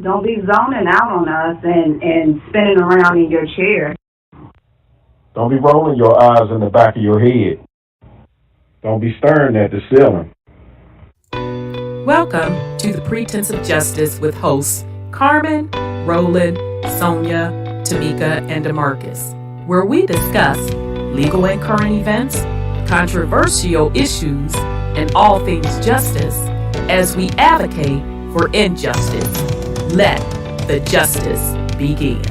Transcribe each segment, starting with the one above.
Don't be zoning out on us and spinning around in your chair. Don't be rolling your eyes in the back of your head. Don't be staring at the ceiling. Welcome to the Pretense of Justice with hosts Carmen, Roland, Sonia, Tamika, and DeMarcus, where we discuss legal and current events, controversial issues, and all things justice as we advocate for injustice. Let the justice begin.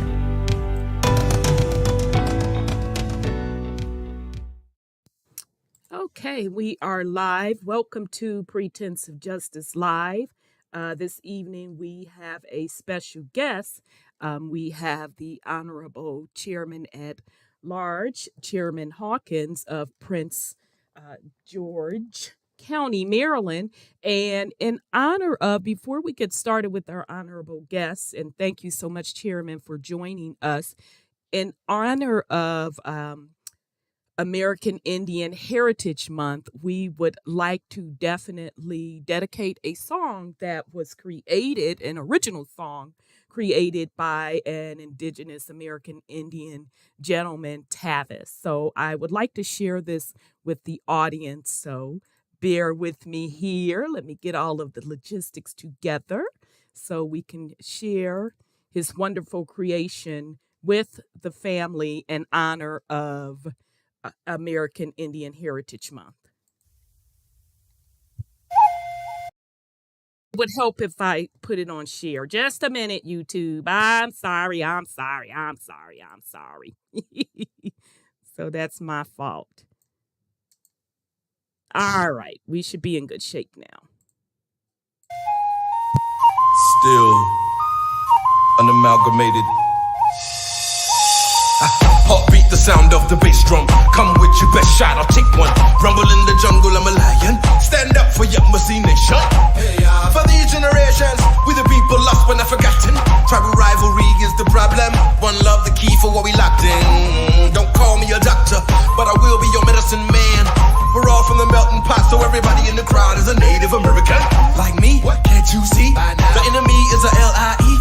Okay, we are live. Welcome to Pretense of Justice Live. This evening we have a special guest. We have the Honorable Chairman at Large, Chairman Hawkins of Prince George County, Maryland. And in honor of, before we get started with our honorable guests, and thank you so much, Chairman, for joining us, in honor of American Indian Heritage Month, we would like to definitely dedicate a song that was created, an original song created by an indigenous American Indian gentleman, Tavis. So I would like to share this with the audience. So bear with me here. Let me get all of the logistics together so we can share his wonderful creation with the family in honor of American Indian Heritage Month. It would help if I put it on share. Just a minute, YouTube. I'm sorry. So that's my fault. All right. We should be in good shape now. Still unamalgamated. Heartbeat, the sound of the bass drum. Come with your best shot, I'll take one. Rumble in the jungle, I'm a lion. Stand up for your Muslim nation. For these generations, we the people lost but not forgotten. Tribal rivalry is the problem. One love, the key for what we locked in. Don't call me a doctor, but I will be your medicine man. We're all from the melting pot, so everybody in the crowd is a Native American. Like me, can't you see? The enemy is a L-I-E.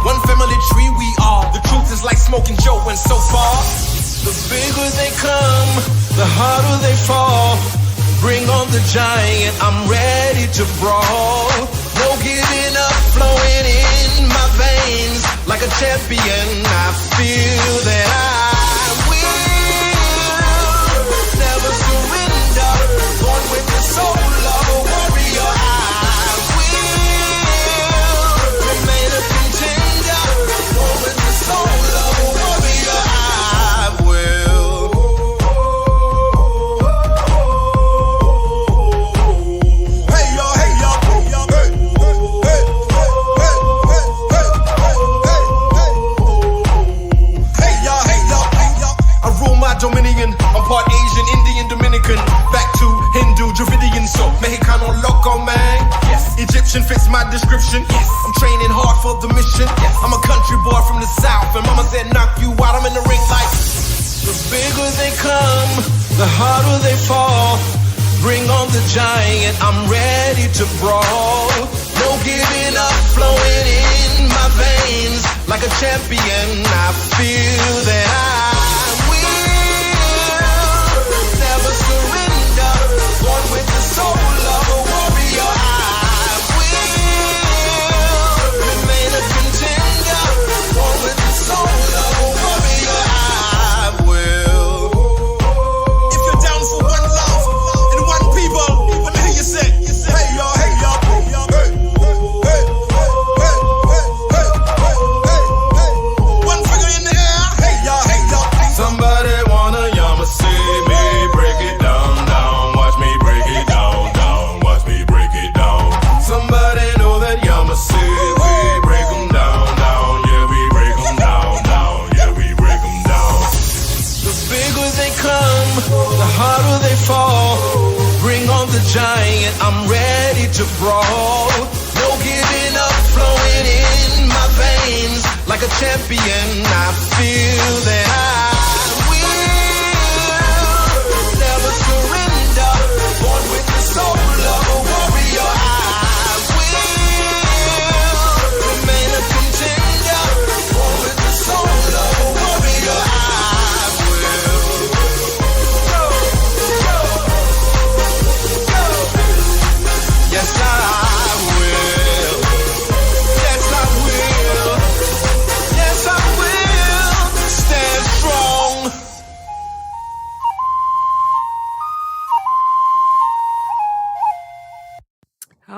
One family tree we are. The truth is like smoking Joe, and so far the bigger they come, the harder they fall. Bring on the giant, I'm ready to brawl. No giving up, flowing in my veins. Like a champion, I feel that I will never surrender. Born with the soul of a warrior, I will remain a contender. Born with the soul of a warrior, I will. Hey y'all, hey y'all, hey y'all, hey, hey, hey, hey y'all, hey y'all, hey y'all. I rule my dominion. I'm part Asian, Indian, Dominican. Back to Hindu, Dravidian, so Mexicano, loco, man. Yes. Egyptian fits my description. Yes. I'm training hard for the mission. Yes. I'm a country boy from the south, and mama said knock you out. I'm in the ring like the bigger they come, the harder they fall. Bring on the giant, I'm ready to brawl. No giving up, flowing in my veins. Like a champion, I feel that I will never surrender. Born with the soul of a warrior, I will remain a contender. Born with the soul of a warrior, I will. If you're down for one love and one people, let me hear you say, hey y'all, hey y'all, hey y'all, hey, hey, hey, hey, hey, hey, hey. One finger in the air, hey y'all, hey y'all. Somebody wanna yama see me break it down, down. Watch me break it down, down. Watch me break it down. Somebody know that yama see we break 'em down, down. Yeah, we break 'em down, down. Yeah, we break 'em down. The bigger they come, the harder they fall. Bring on the giant, I'm ready to brawl. No giving up, flowing in my veins. Like a champion, I feel that I will never surrender. Born with the soul of a warrior, I will remain a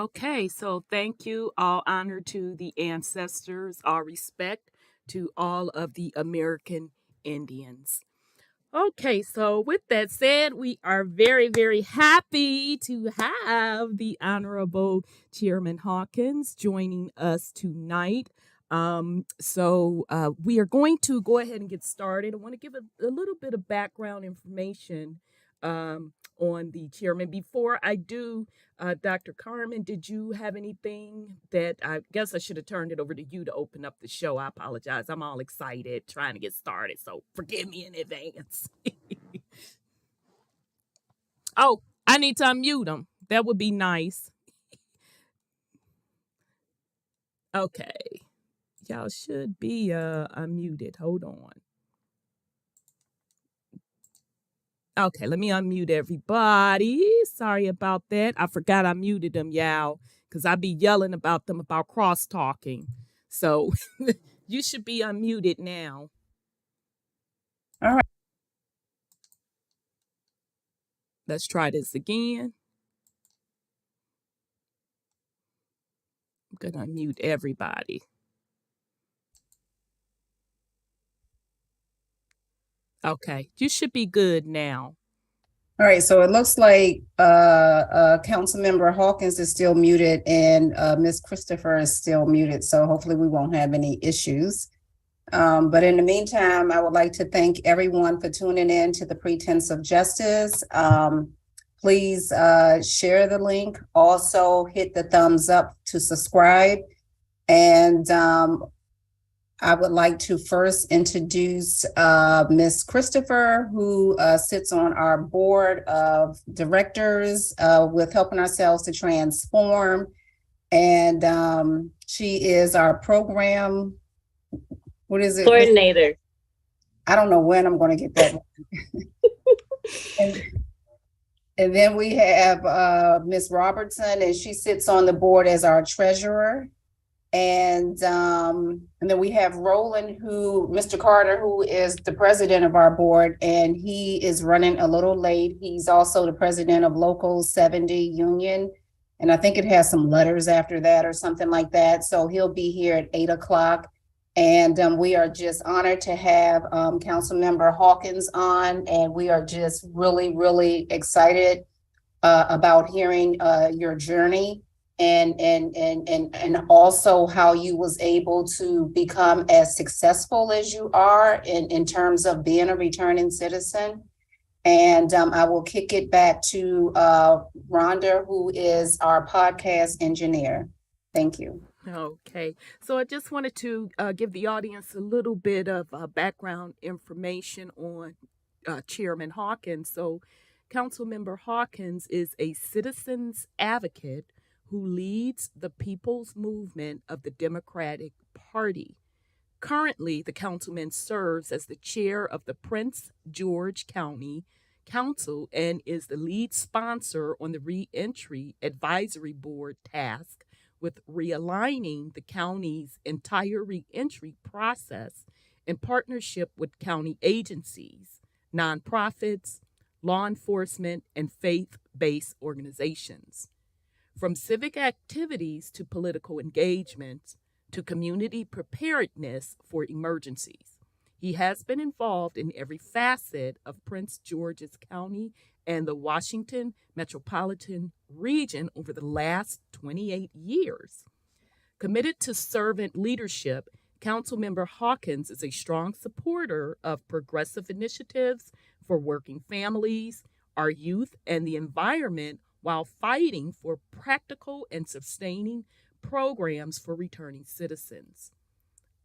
Okay, so thank you. All honor to the ancestors, all respect to all of the American Indians. Okay, so with that said, we are very, very happy to have the Honorable Chairman Hawkins joining us tonight. We are going to go ahead and get started. I want to give a little bit of background information on the chairman. Before I do, Dr. Carmen, did you have anything that I guess I should have turned it over to you to open up the show? I apologize. I'm all excited trying to get started, so forgive me in advance. Oh, I need to unmute them. That would be nice. Okay. Y'all should be unmuted. Hold on. Okay, let me unmute everybody. Sorry about that. I forgot I muted them, y'all, because I be yelling about them about cross-talking. So you should be unmuted now. All right. Let's try this again. I'm going to unmute everybody. Okay, you should be good now. All right, so it looks like Councilmember Hawkins is still muted and Ms. Christopher is still muted, so hopefully we won't have any issues. But in the meantime, I would like to thank everyone for tuning in to the Pretense of Justice. Please share the link. Also hit the thumbs up to subscribe. And I would like to first introduce Ms. Christopher, who sits on our board of directors with Helping Ourselves to Transform. And she is our program, what is it? Coordinator. I don't know when I'm going to get that. and then we have Ms. Robertson, and she sits on the board as our treasurer. And then we have Roland, Mr. Carter, who is the president of our board, and he is running a little late. He's also the president of Local 70 Union. And I think it has some letters after that or something like that. So he'll be here at 8 o'clock. And we are just honored to have Councilmember Hawkins on, and we are just really, really excited about hearing your journey and also how you was able to become as successful as you are in terms of being a returning citizen. And I will kick it back to Rhonda, who is our podcast engineer. Thank you. Okay, so I just wanted to give the audience a little bit of background information on Chairman Hawkins. So Councilmember Hawkins is a citizens advocate who leads the People's Movement of the Democratic Party. Currently, the councilman serves as the chair of the Prince George County Council and is the lead sponsor on the Reentry Advisory Board task with realigning the county's entire reentry process in partnership with county agencies, nonprofits, law enforcement, and faith-based organizations. From civic activities to political engagements to community preparedness for emergencies, he has been involved in every facet of Prince George's County and the Washington metropolitan region over the last 28 years. Committed to servant leadership, Councilmember Hawkins is a strong supporter of progressive initiatives for working families, our youth, and the environment while fighting for practical and sustaining programs for returning citizens.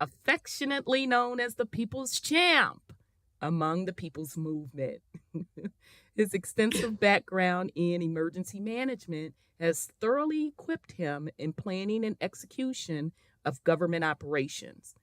Affectionately known as the People's Champ among the People's Movement. His extensive background in emergency management has thoroughly equipped him in planning and execution of government operations.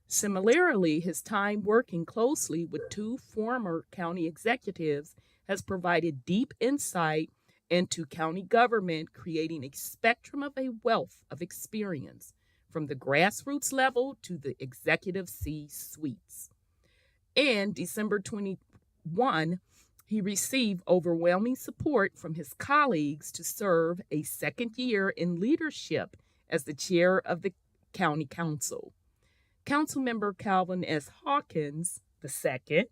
Similarly, his time working closely with two former county executives has provided deep insight into county government, creating a spectrum of a wealth of experience from the grassroots level to the executive C-suites. In December 21, He received overwhelming support from his colleagues to serve a second year in leadership as the chair of the county council. Councilmember Calvin S. Hawkins II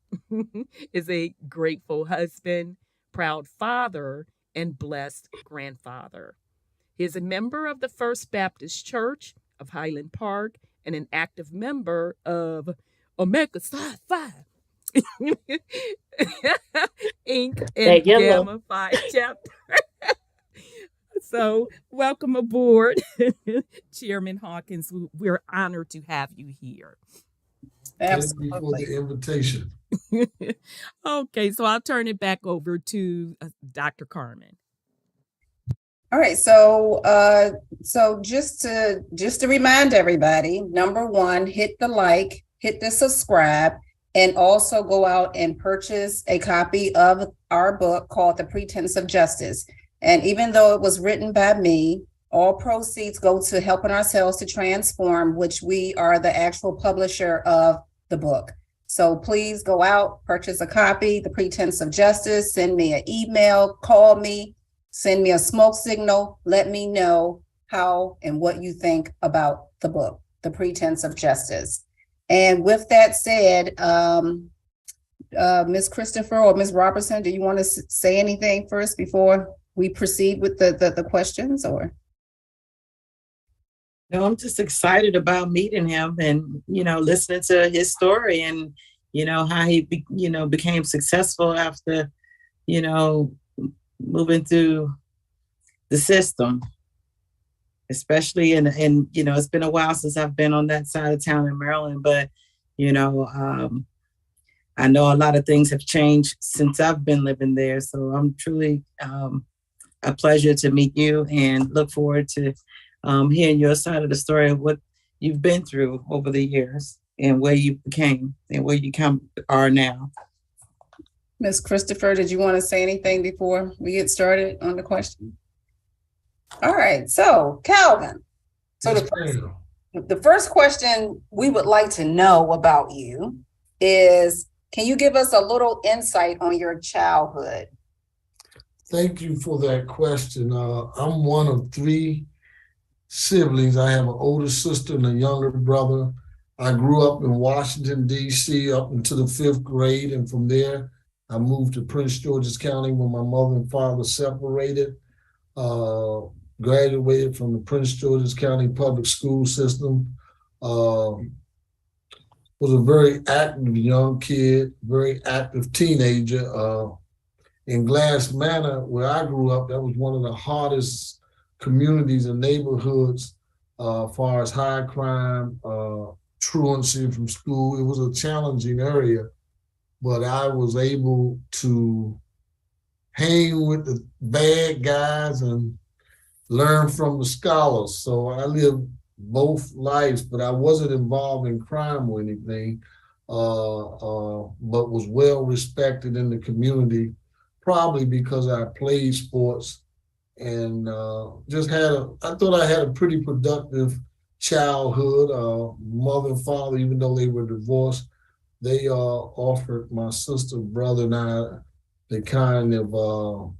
is a grateful husband, proud father, and blessed grandfather. He is a member of the First Baptist Church of Highland Park and an active member of Omega Psi Phi Inc. and Gamma Phi chapter. So, welcome aboard, Chairman Hawkins. We're honored to have you here. Absolutely. Thank you for the invitation. Okay, so I'll turn it back over to Dr. Carmen. All right, so just to remind everybody, number one, hit the like, hit the subscribe, and also go out and purchase a copy of our book called The Pretense of Justice. And even though it was written by me, all proceeds go to Helping Ourselves to Transform, which we are the actual publisher of the book. So please go out, purchase a copy, The Pretense of Justice, send me an email, call me, send me a smoke signal, let me know how and what you think about the book, The Pretense of Justice. And with that said, Ms. Christopher or Ms. Robertson, do you want to say anything first before we proceed with the questions, or? No, I'm just excited about meeting him and, listening to his story and, how he, became successful after, moving through the system, especially in, it's been a while since I've been on that side of town in Maryland, but, I know a lot of things have changed since I've been living there. So I'm truly a pleasure to meet you and look forward to hearing your side of the story of what you've been through over the years and where you became and where you are now. Ms. Christopher, did you want to say anything before we get started on the question? All right, so Calvin, so the first question we would like to know about you is, can you give us a little insight on your childhood? Thank you for that question. I'm one of 3 siblings. I have an older sister and a younger brother. I grew up in Washington, D.C. up until the 5th grade. And from there, I moved to Prince George's County when my mother and father separated. Graduated from the Prince George's County public school system. Was a very active young kid, very active teenager. In Glass Manor, where I grew up, that was one of the hardest communities and neighborhoods as far as high crime, truancy from school. It was a challenging area, but I was able to hang with the bad guys and learn from the scholars. So I lived both lives, but I wasn't involved in crime or anything, but was well respected in the community, probably because I played sports and I thought I had a pretty productive childhood. Mother and father, even though they were divorced, they offered my sister, brother, and I the kind of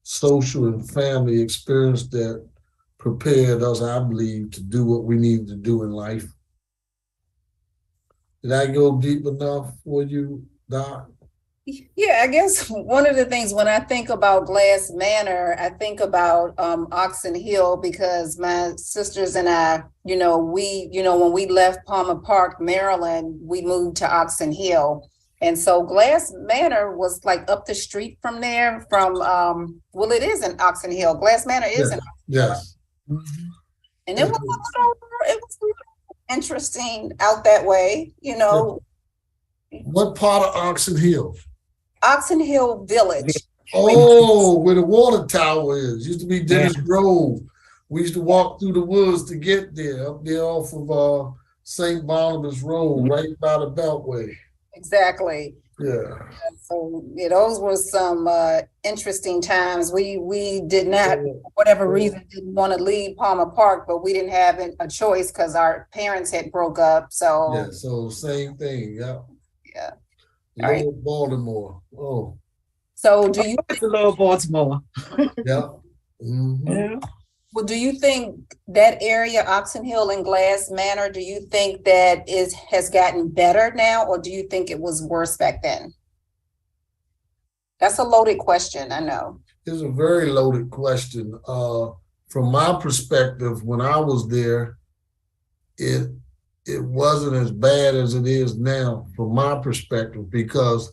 social and family experience that prepared us, I believe, to do what we needed to do in life. Did I go deep enough for you, Doc? Yeah, I guess one of the things when I think about Glass Manor, I think about Oxon Hill, because my sisters and I, when we left Palmer Park, Maryland, we moved to Oxon Hill. And so Glass Manor was like up the street from there well, it is in Oxon Hill. Glass Manor is in Oxon Hill. Yes. And it was interesting out that way, What part of Oxon Hill? Oxon Hill Village. Oh, where the water tower is. Used to be Dennis Grove. We used to walk through the woods to get there, up there off of St. Barnabas Road, right by the Beltway. Exactly. Yeah. So those were some interesting times. We did not, for whatever reason, didn't want to leave Palmer Park, but we didn't have a choice because our parents had broke up. So yeah, so same thing. Yeah. Yeah. right. Lower Baltimore. Oh, So do you It's a little Baltimore. yeah. Mhm. Yeah. well, do you think that area, Oxon Hill and Glass Manor, do you think that has gotten better now, or do you think it was worse back then? That's a loaded question, I know. It's a very loaded question. From my perspective, when I was there, it wasn't as bad as it is now, from my perspective, because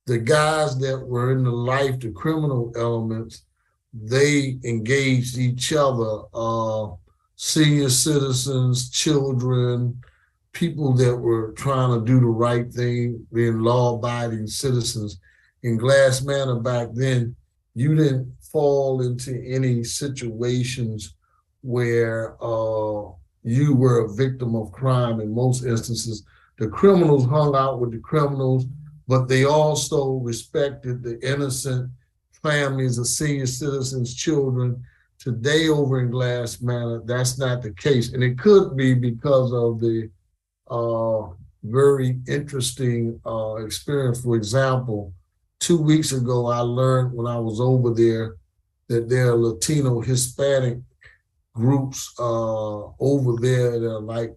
the guys that were in the life, the criminal elements, they engaged each other, senior citizens, children, people that were trying to do the right thing, being law-abiding citizens. In Glass Manor back then, you didn't fall into any situations where you were a victim of crime. In most instances, the criminals hung out with the criminals, but they also respected the innocent families of senior citizens, children. Today over in Glass Manor, that's not the case. And it could be because of the very interesting experience. For example, 2 weeks ago, I learned when I was over there that there are Latino Hispanic groups over there that are like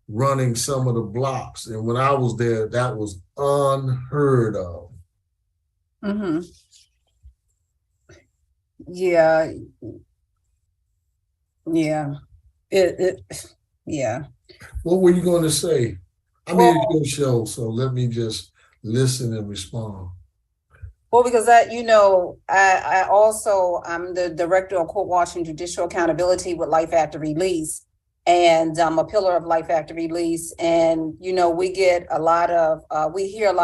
running some of the blocks. And when I was there, that was unheard of. Mm-hmm. Yeah. Yeah. Yeah. What were you going to say? I mean, Well, it's your show, so let me just listen and respond. Well, because I'm the director of court watch and judicial accountability with Life After Release, and I'm a pillar of Life After Release. And, we hear a lot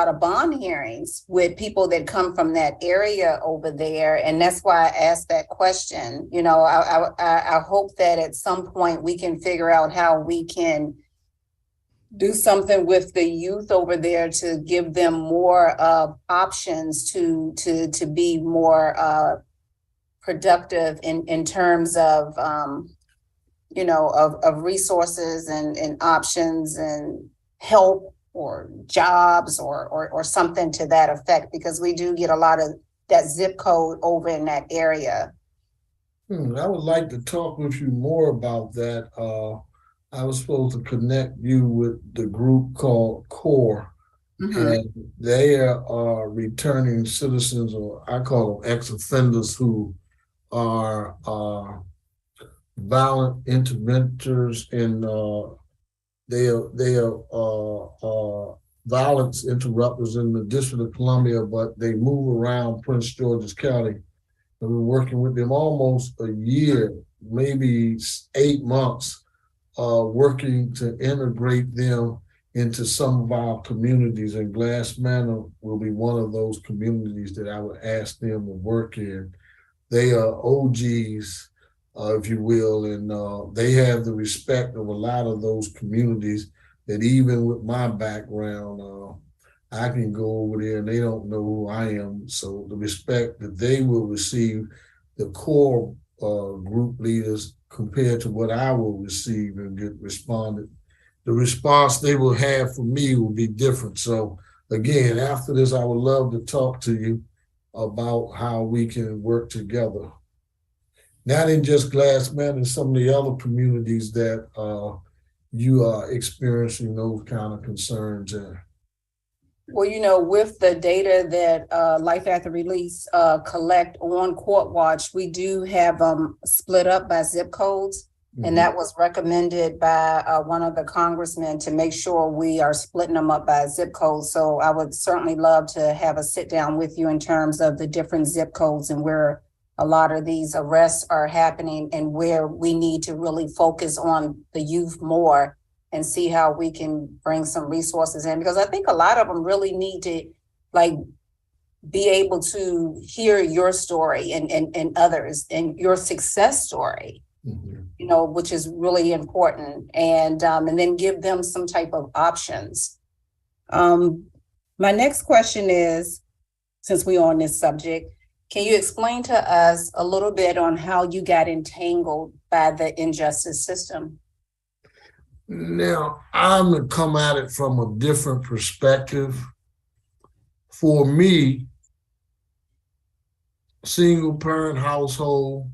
of bond hearings with people that come from that area over there. And that's why I asked that question. I hope that at some point we can figure out how we can do something with the youth over there to give them more options to be more productive in terms of of resources and options and help or jobs or something to that effect, because we do get a lot of that zip code over in that area. I would like to talk with you more about that. I was supposed to connect you with the group called CORE, and they are returning citizens, or I call them ex-offenders, who are violent interventors, and they are violence interrupters in the District of Columbia, but they move around Prince George's County. And we're working with them almost a year, maybe 8 months, working to integrate them into some of our communities, and Glass Manor will be one of those communities that I would ask them to work in. They are OGs, if you will, and they have the respect of a lot of those communities that even with my background, I can go over there and they don't know who I am. So the respect that they will receive, the core group leaders, compared to what I will receive and get responded, the response they will have from me will be different. So again, after this, I would love to talk to you about how we can work together. Not in just Glass Manor, some of the other communities that you are experiencing those kind of concerns in. Well, with the data that Life After Release collect on Court Watch, we do have them split up by zip codes. Mm-hmm. And that was recommended by one of the congressmen to make sure we are splitting them up by zip codes. So I would certainly love to have a sit down with you in terms of the different zip codes and where a lot of these arrests are happening and where we need to really focus on the youth more and see how we can bring some resources in, because I think a lot of them really need to be able to hear your story and others and your success story, mm-hmm. Which is really important, and then give them some type of options. My next question is, since we're on this subject, can you explain to us a little bit on how you got entangled by the injustice system? Now, I'm going to come at it from a different perspective. for me, single parent household,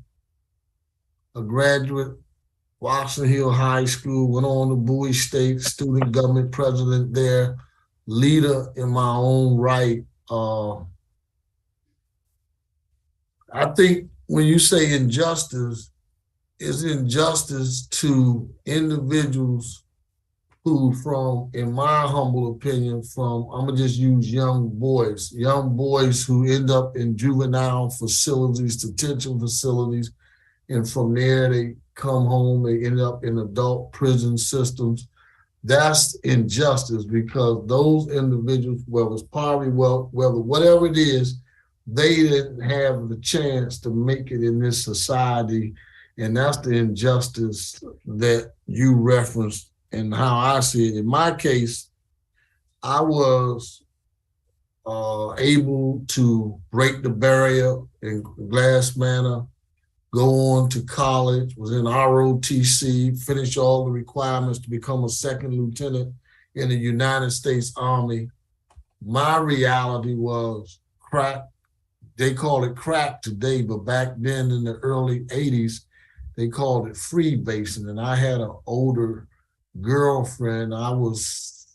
a graduate, Washington Hill High School, went on to Bowie State, student government president there, leader in my own right. I think when you say injustice, it's injustice to individuals who, from, in my humble opinion, I'm gonna just use young boys who end up in juvenile facilities, detention facilities, and from there they come home, they end up in adult prison systems. That's injustice, because those individuals, whether it's poverty, whatever it is, they didn't have the chance to make it in this society. And that's the injustice that you referenced and how I see it. In my case, I was able to break the barrier in Glass Manor, go on to college, was in ROTC, finish all the requirements to become a second lieutenant in the United States Army. My reality was crack. They call it crack today, but back then in the early 80s, they called it free basing. And I had an older girlfriend. I was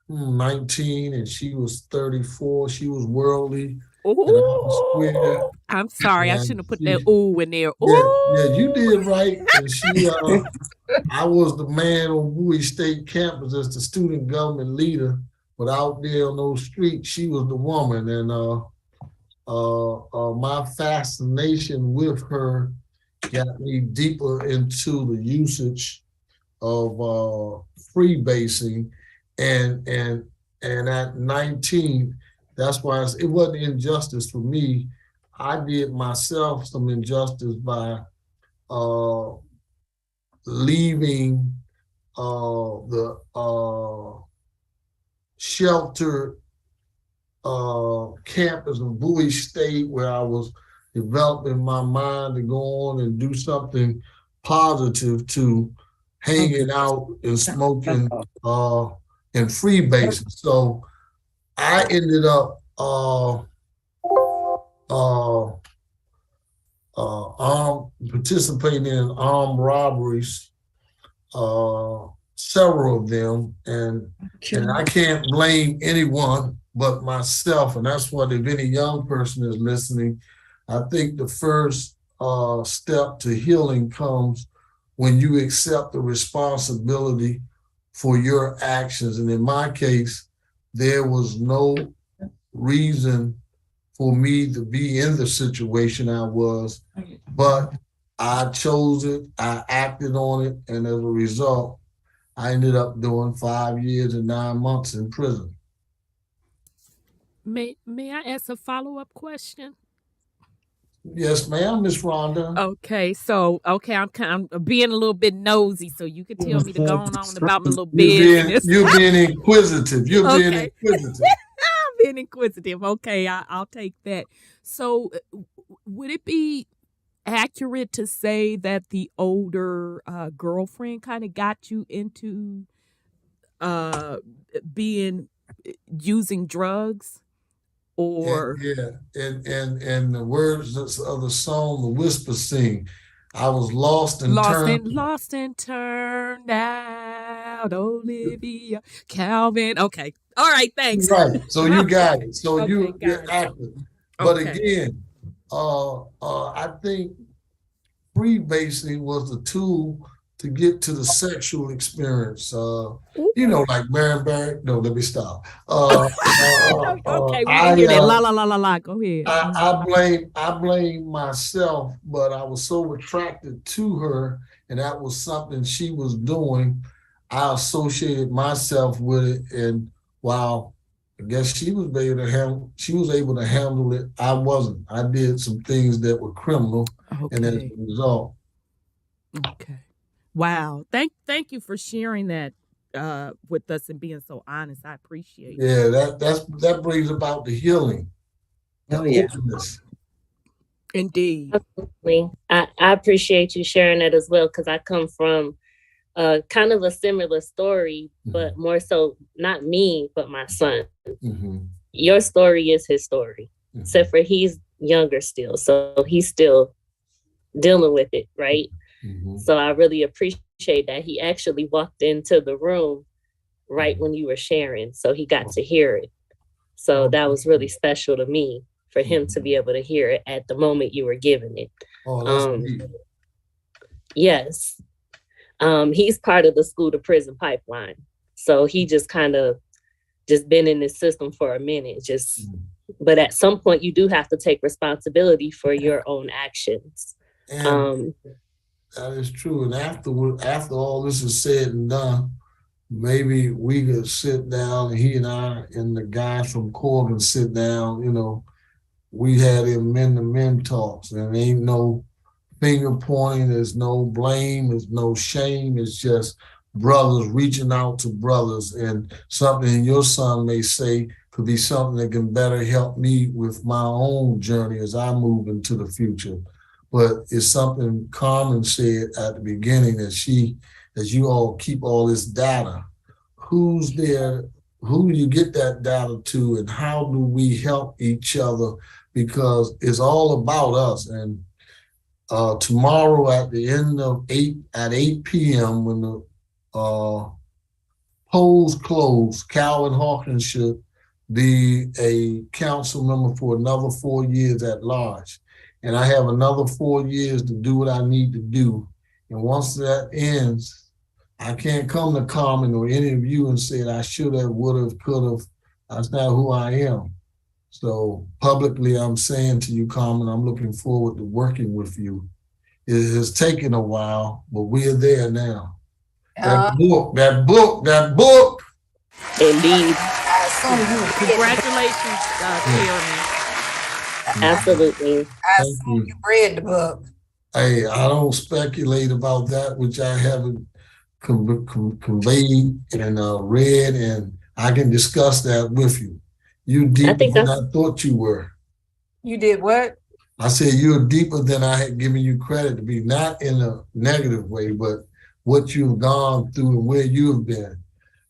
19 and she was 34. She was worldly. Ooh, I'm sorry, I shouldn't have put that ooh in there. Ooh. Yeah, you did right. And she, I was the man on Bowie State campus as the student government leader, but out there on those streets, she was the woman. And my fascination with her got me deeper into the usage of free basing, and at 19, that's why it wasn't injustice for me. I did myself some injustice by leaving the sheltered campus of Bowie State, where I was developing my mind to go on and do something positive, to hanging out and smoking and free basing. So I ended up participating in armed robberies, several of them, and I can't blame anyone but myself. And that's what, if any young person is listening, I think the first step to healing comes when you accept the responsibility for your actions. And in my case, there was no reason for me to be in the situation I was, but I chose it, I acted on it, and as a result, I ended up doing 5 years and 9 months in prison. May I ask a follow-up question? Yes, ma'am, Miss Rhonda. Okay, so I'm being a little bit nosy, so you can tell me to go on about my little business. You're being inquisitive. You're being inquisitive. I'm being inquisitive. Okay, I'll take that. So, would it be accurate to say that the older girlfriend kind of got you into using drugs? Or and the words of the song, the whisper sing, I was lost and turned out, Olivia Calvin. Okay, all right, thanks. Right, so you got it. So okay, you're accurate. But again, I think free basing was the tool to get to the sexual experience. Like Mary Barrett. No, let me stop. Okay, we can hear that. La. Go ahead. I blame myself, but I was so attracted to her, and that was something she was doing. I associated myself with it, and while I guess she was able to handle it, I wasn't. I did some things that were criminal, and as a result. Okay. Wow. Thank you for sharing that with us and being so honest. I appreciate it. Yeah, that brings about the healing. Openness. Indeed. Absolutely. I appreciate you sharing that as well, because I come from kind of a similar story, but more so not me, but my son. Your story is his story, except for he's younger still. So he's still dealing with it, right? So I really appreciate that he actually walked into the room right when you were sharing. So he got to hear it. So that was really special to me for him to be able to hear it at the moment you were giving it. Yes. He's part of the school to prison pipeline. So he just kind of just been in this system for a minute. But at some point you do have to take responsibility for your own actions. And that is true. And after all this is said and done, maybe we could sit down, he and I and the guys from Corbin sit down, we had him men-to-men talks, and ain't no finger pointing, there's no blame, there's no shame, it's just brothers reaching out to brothers, and something your son may say could be something that can better help me with my own journey as I move into the future. But it's something Carmen said at the beginning, that you all keep all this data. Who's there? Who do you get that data to, and how do we help each other? Because it's all about us. And tomorrow at the end of 8 p.m. when the polls close, Calvin Hawkins should be a council member for another 4 years at large. And I have another 4 years to do what I need to do. And once that ends, I can't come to Carmen or any of you and say I should have, would have, could have. That's not who I am. So publicly, I'm saying to you, Carmen, I'm looking forward to working with you. It has taken a while, but we are there now. That book. Indeed. Congratulations, Chairman. Absolutely. I assume you read the book. Hey, I don't speculate about that which I haven't conveyed and read, and I can discuss that with you. You're deeper than I thought you were. You did what? I said you're deeper than I had given you credit to be, not in a negative way, but what you've gone through and where you've been.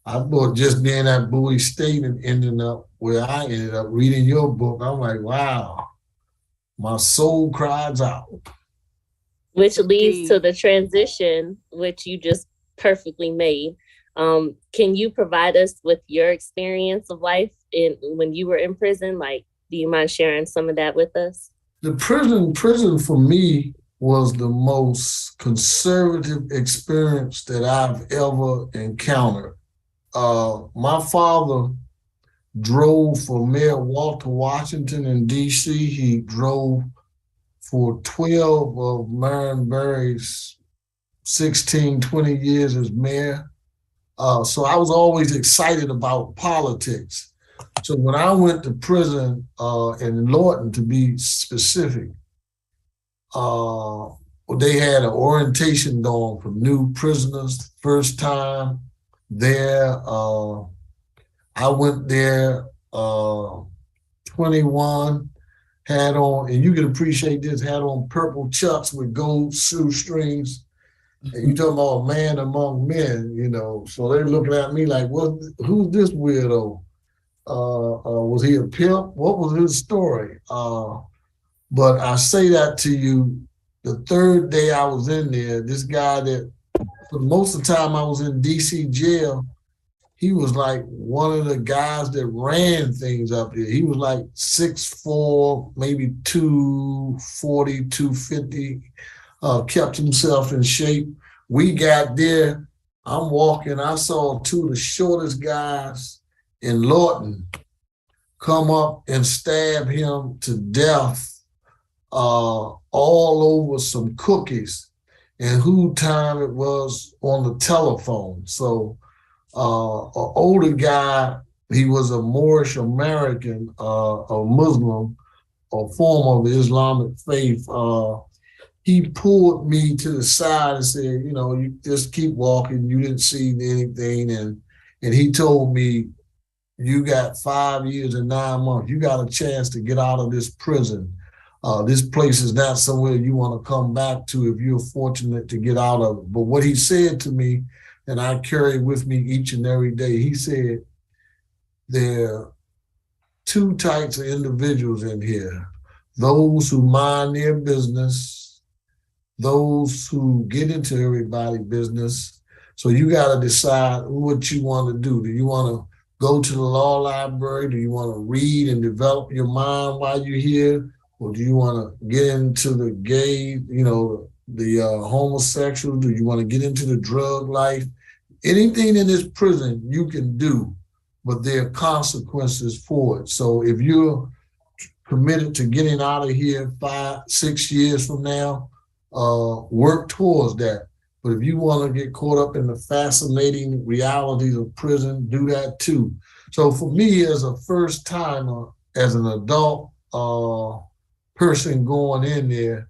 I thought just being at Bowie State and ending up where I ended up reading your book, I'm like, wow, my soul cries out. Which leads to the transition, which you just perfectly made. Can you provide us with your experience of life when you were in prison? Like, do you mind sharing some of that with us? The prison for me was the most conservative experience that I've ever encountered. My father drove for Mayor Walter Washington in DC. He drove for 12 of Marion Barry's 16, 20 years as mayor. So I was always excited about politics. So when I went to prison in Lorton, to be specific, they had an orientation dome for new prisoners, first time there. I went there 21, had on, and you can appreciate this, had on purple chucks with gold shoestrings. And you talking about a man among men, So they're looking at me like, who's this weirdo? Was he a pimp? What was his story? But I say that to you, the third day I was in there, this guy that for most of the time I was in DC jail, he was like one of the guys that ran things up there. He was like 6'4", maybe 240, 250, kept himself in shape. We got there, I'm walking, I saw two of the shortest guys in Lorton come up and stab him to death all over some cookies, and who time it was on the telephone. So an older guy, he was a Moorish American, a Muslim, a form of the Islamic faith. He pulled me to the side and said, you just keep walking. You didn't see anything. And he told me, you got 5 years and 9 months. You got a chance to get out of this prison. This place is not somewhere you want to come back to if you're fortunate to get out of it. But what he said to me, and I carry with me each and every day, he said, there are two types of individuals in here. Those who mind their business, those who get into everybody's business. So you got to decide what you want to do. Do you want to go to the law library? Do you want to read and develop your mind while you're here? Or do you want to get into the gay, the homosexual? Do you want to get into the drug life? Anything in this prison you can do, but there are consequences for it. So if you're committed to getting out of here 5-6 years from now, work towards that. But if you want to get caught up in the fascinating realities of prison, do that too. So for me, as a first timer, as an adult person going in there,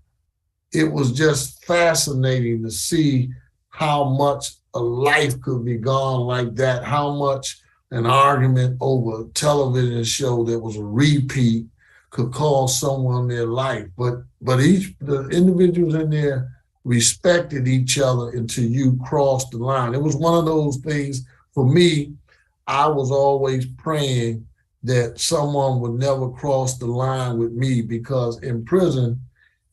it was just fascinating to see how much a life could be gone like that, how much an argument over a television show that was a repeat could cost someone their life. But the individuals in there respected each other until you crossed the line. It was one of those things, for me, I was always praying that someone would never cross the line with me, because in prison,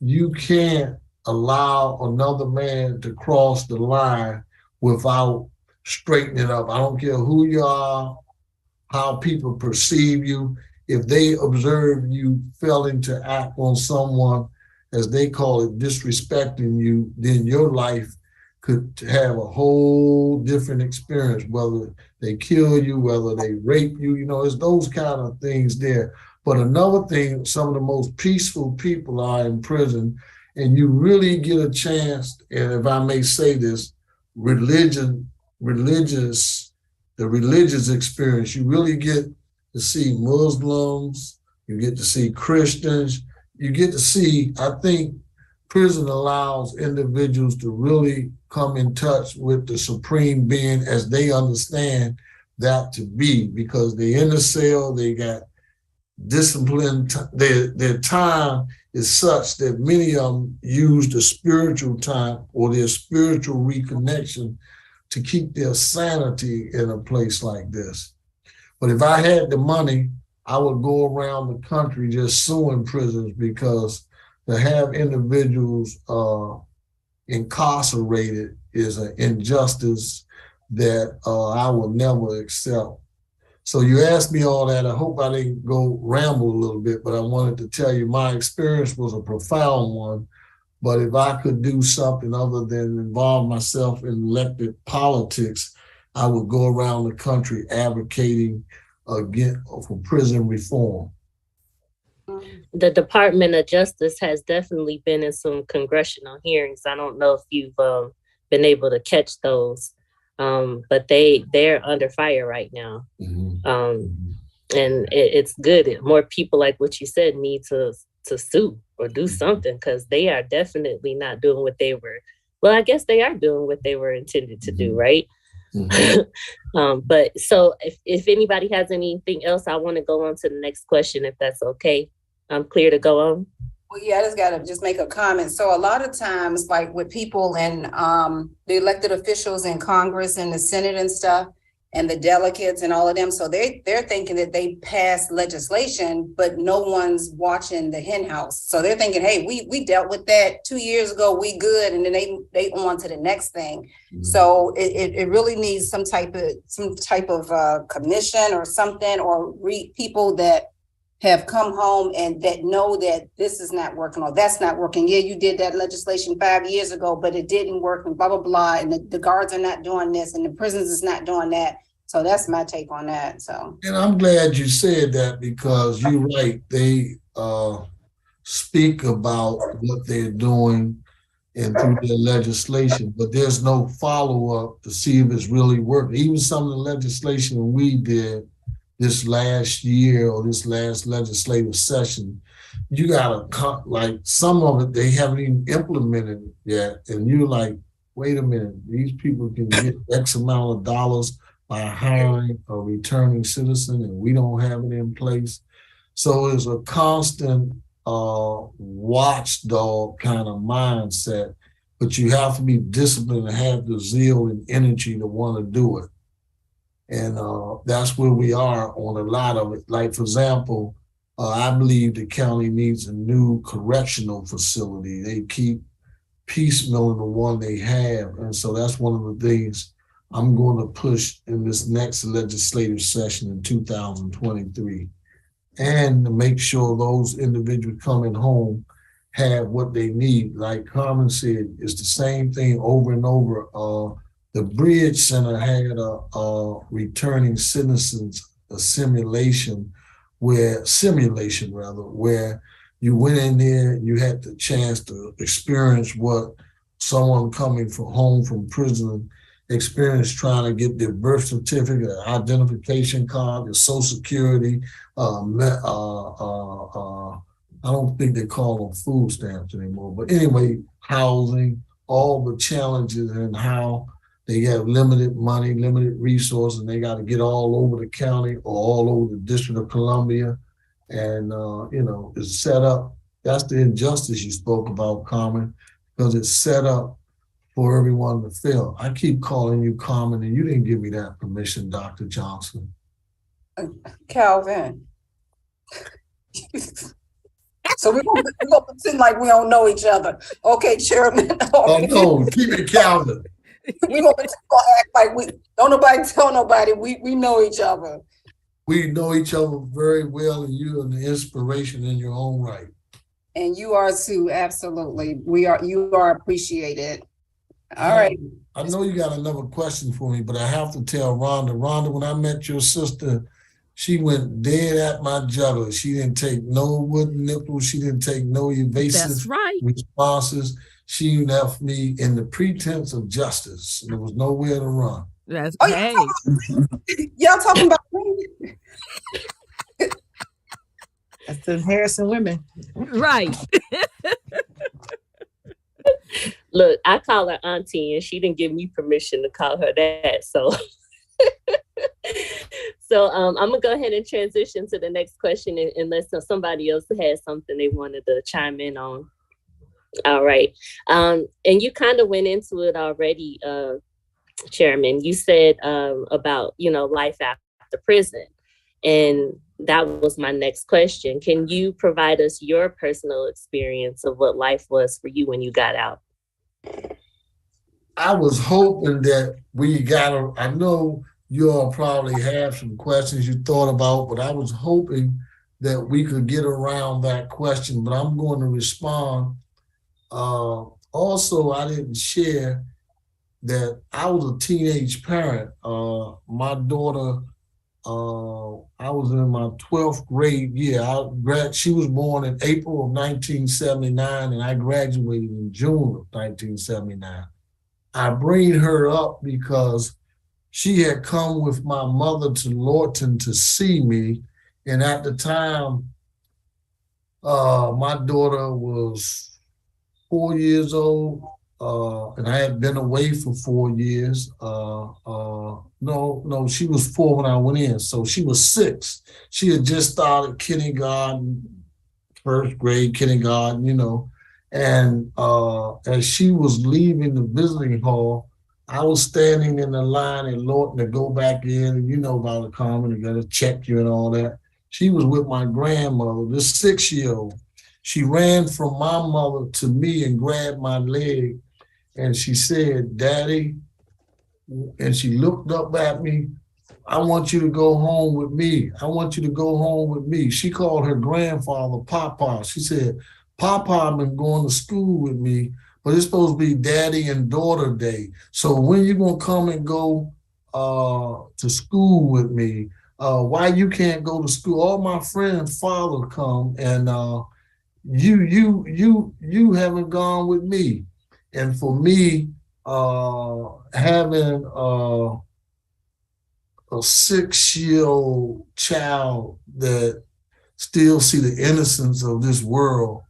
you can't allow another man to cross the line without straightening up. I don't care who you are, how people perceive you. If they observe you failing to act on someone, as they call it, disrespecting you, then your life could have a whole different experience, whether they kill you, whether they rape you, it's those kind of things there. But another thing, some of the most peaceful people are in prison, and you really get a chance, and if I may say this, the religious experience, you really get to see Muslims, you get to see Christians, you get to see, I think prison allows individuals to really come in touch with the supreme being as they understand that to be, because they're in the cell, they got discipline, their time is such that many of them use the spiritual time or their spiritual reconnection to keep their sanity in a place like this. But if I had the money, I would go around the country just suing prisons, because to have individuals incarcerated is an injustice that I will never accept. So you asked me all that. I hope I didn't go ramble a little bit, but I wanted to tell you my experience was a profound one. But if I could do something other than involve myself in elected politics, I would go around the country advocating for prison reform. The Department of Justice has definitely been in some congressional hearings. I don't know if you've been able to catch those, but they're under fire right now. And it's good. More people, like what you said, need to sue or do something, because they are definitely not doing what they were. Well, I guess they are doing what they were intended to do, right? But so if anybody has anything else, I want to go on to the next question, if that's okay. I'm clear to go on. Well, yeah, I just got to make a comment. So a lot of times, like with people and the elected officials in Congress and the Senate and stuff, and the delegates and all of them, so they're thinking that they passed legislation, but no one's watching the hen house. So they're thinking, hey, we dealt with that 2 years ago, we good, and then they on to the next thing. So it really needs some type of commission or something, or people that have come home and that know that this is not working or that's not working. Yeah, you did that legislation 5 years ago, but it didn't work, and blah, blah, blah. And the guards are not doing this and the prisons is not doing that. So that's my take on that. So, and I'm glad you said that, because you're right. They speak about what they're doing and through their legislation, but there's no follow-up to see if it's really working. Even some of the legislation we did this last year or this last legislative session, you gotta like some of it they haven't even implemented it yet, and you're like, wait a minute, these people can get X amount of dollars by hiring a returning citizen, and we don't have it in place. So it's a constant watchdog kind of mindset, but you have to be disciplined and have the zeal and energy to want to do it. And that's where we are on a lot of it. Like, for example, I believe the county needs a new correctional facility. They keep piecemealing the one they have. And so that's one of the things I'm going to push in this next legislative session in 2023. And to make sure those individuals coming home have what they need. Like Carmen said, it's the same thing over and over. The Bridge Center had a returning citizens simulation where you went in there, you had the chance to experience what someone coming from home from prison experienced, trying to get their birth certificate, identification card, their social security. I don't think they call them food stamps anymore, but anyway, housing, all the challenges and how they have limited money, limited resources, and they got to get all over the county or all over the District of Columbia. And, it's set up. That's the injustice you spoke about, Carmen, because it's set up for everyone to fail. I keep calling you Carmen, and you didn't give me that permission, Dr. Johnson. Calvin. So we're gonna pretend like we don't know each other. Okay, Chairman. Oh, no, keep it Calvin. We're gonna act like we don't nobody tell nobody we know each other. We know each other very well, and you're an inspiration in your own right. And you are too, absolutely. You are appreciated. All right. I know you got another question for me, but I have to tell Rhonda. Rhonda, when I met your sister, she went dead at my jugular. She didn't take no wooden nipples. She didn't take no evasive responses. She left me in the pretense of justice. There was nowhere to run. That's y'all talking about me? That's the Harrison women. Right. Look, I call her auntie, and she didn't give me permission to call her that. So, I'm gonna go ahead and transition to the next question, unless somebody else has something they wanted to chime in on. All right, and you kind of went into it already, Chairman. You said about life after prison, and that was my next question. Can you provide us your personal experience of what life was for you when you got out? I was hoping that I know you all probably have some questions you thought about, but I was hoping that we could get around that question, but I'm going to respond. Also, I didn't share that I was a teenage parent. My daughter, I was in my 12th grade year. She was born in April of 1979, and I graduated in June of 1979. I bring her up because she had come with my mother to Lorton to see me, and at the time, my daughter was 4 years old, and I had been away for 4 years. No, she was 4 when I went in, so she was 6. She had just started kindergarten, first grade kindergarten, and as she was leaving the visiting hall, I was standing in the line at Lorton to go back in, and you know about the Carmen, they gotta check you and all that. She was with my grandmother, this 6-year-old. She ran from my mother to me and grabbed my leg, and she said, "Daddy," and she looked up at me, "I want you to go home with me. I want you to go home with me." She called her grandfather Papa. She said, "Papa been going to school with me, but it's supposed to be Daddy and Daughter Day. So when you gonna come and go to school with me? Why you can't go to school? All my friends' father come, and you haven't gone with me." And for me, having a 6-year-old child that still see the innocence of this world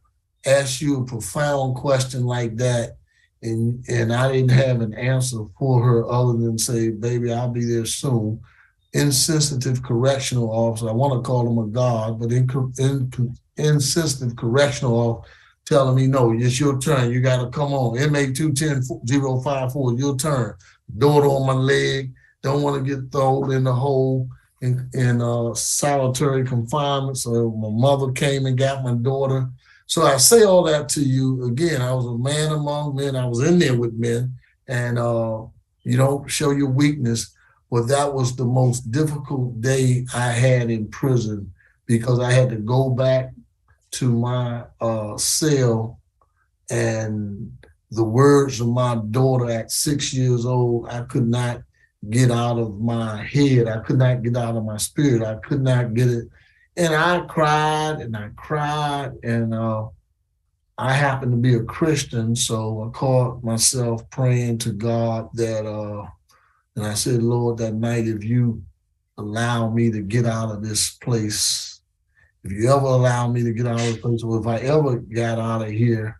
ask you a profound question like that, and I didn't have an answer for her other than say, "Baby, I'll be there soon." Insensitive correctional officer, I want to call him a god, but insistent correctional officer telling me, no, it's your turn. You got to come on. Inmate 210-054, your turn. Daughter on my leg. Don't want to get thrown in the hole in solitary confinement. So my mother came and got my daughter. So I say all that to you. Again, I was a man among men. I was in there with men. And you don't show your weakness. But that was the most difficult day I had in prison because I had to go back to my cell, and the words of my daughter at 6 years old, I could not get out of my head. I could not get out of my spirit. I could not get it. And I cried and I cried. And I happened to be a Christian, so I caught myself praying to God that, and I said, Lord, that night, if you allow me to get out of this place, if you ever allow me to get out of this place, or if I ever got out of here,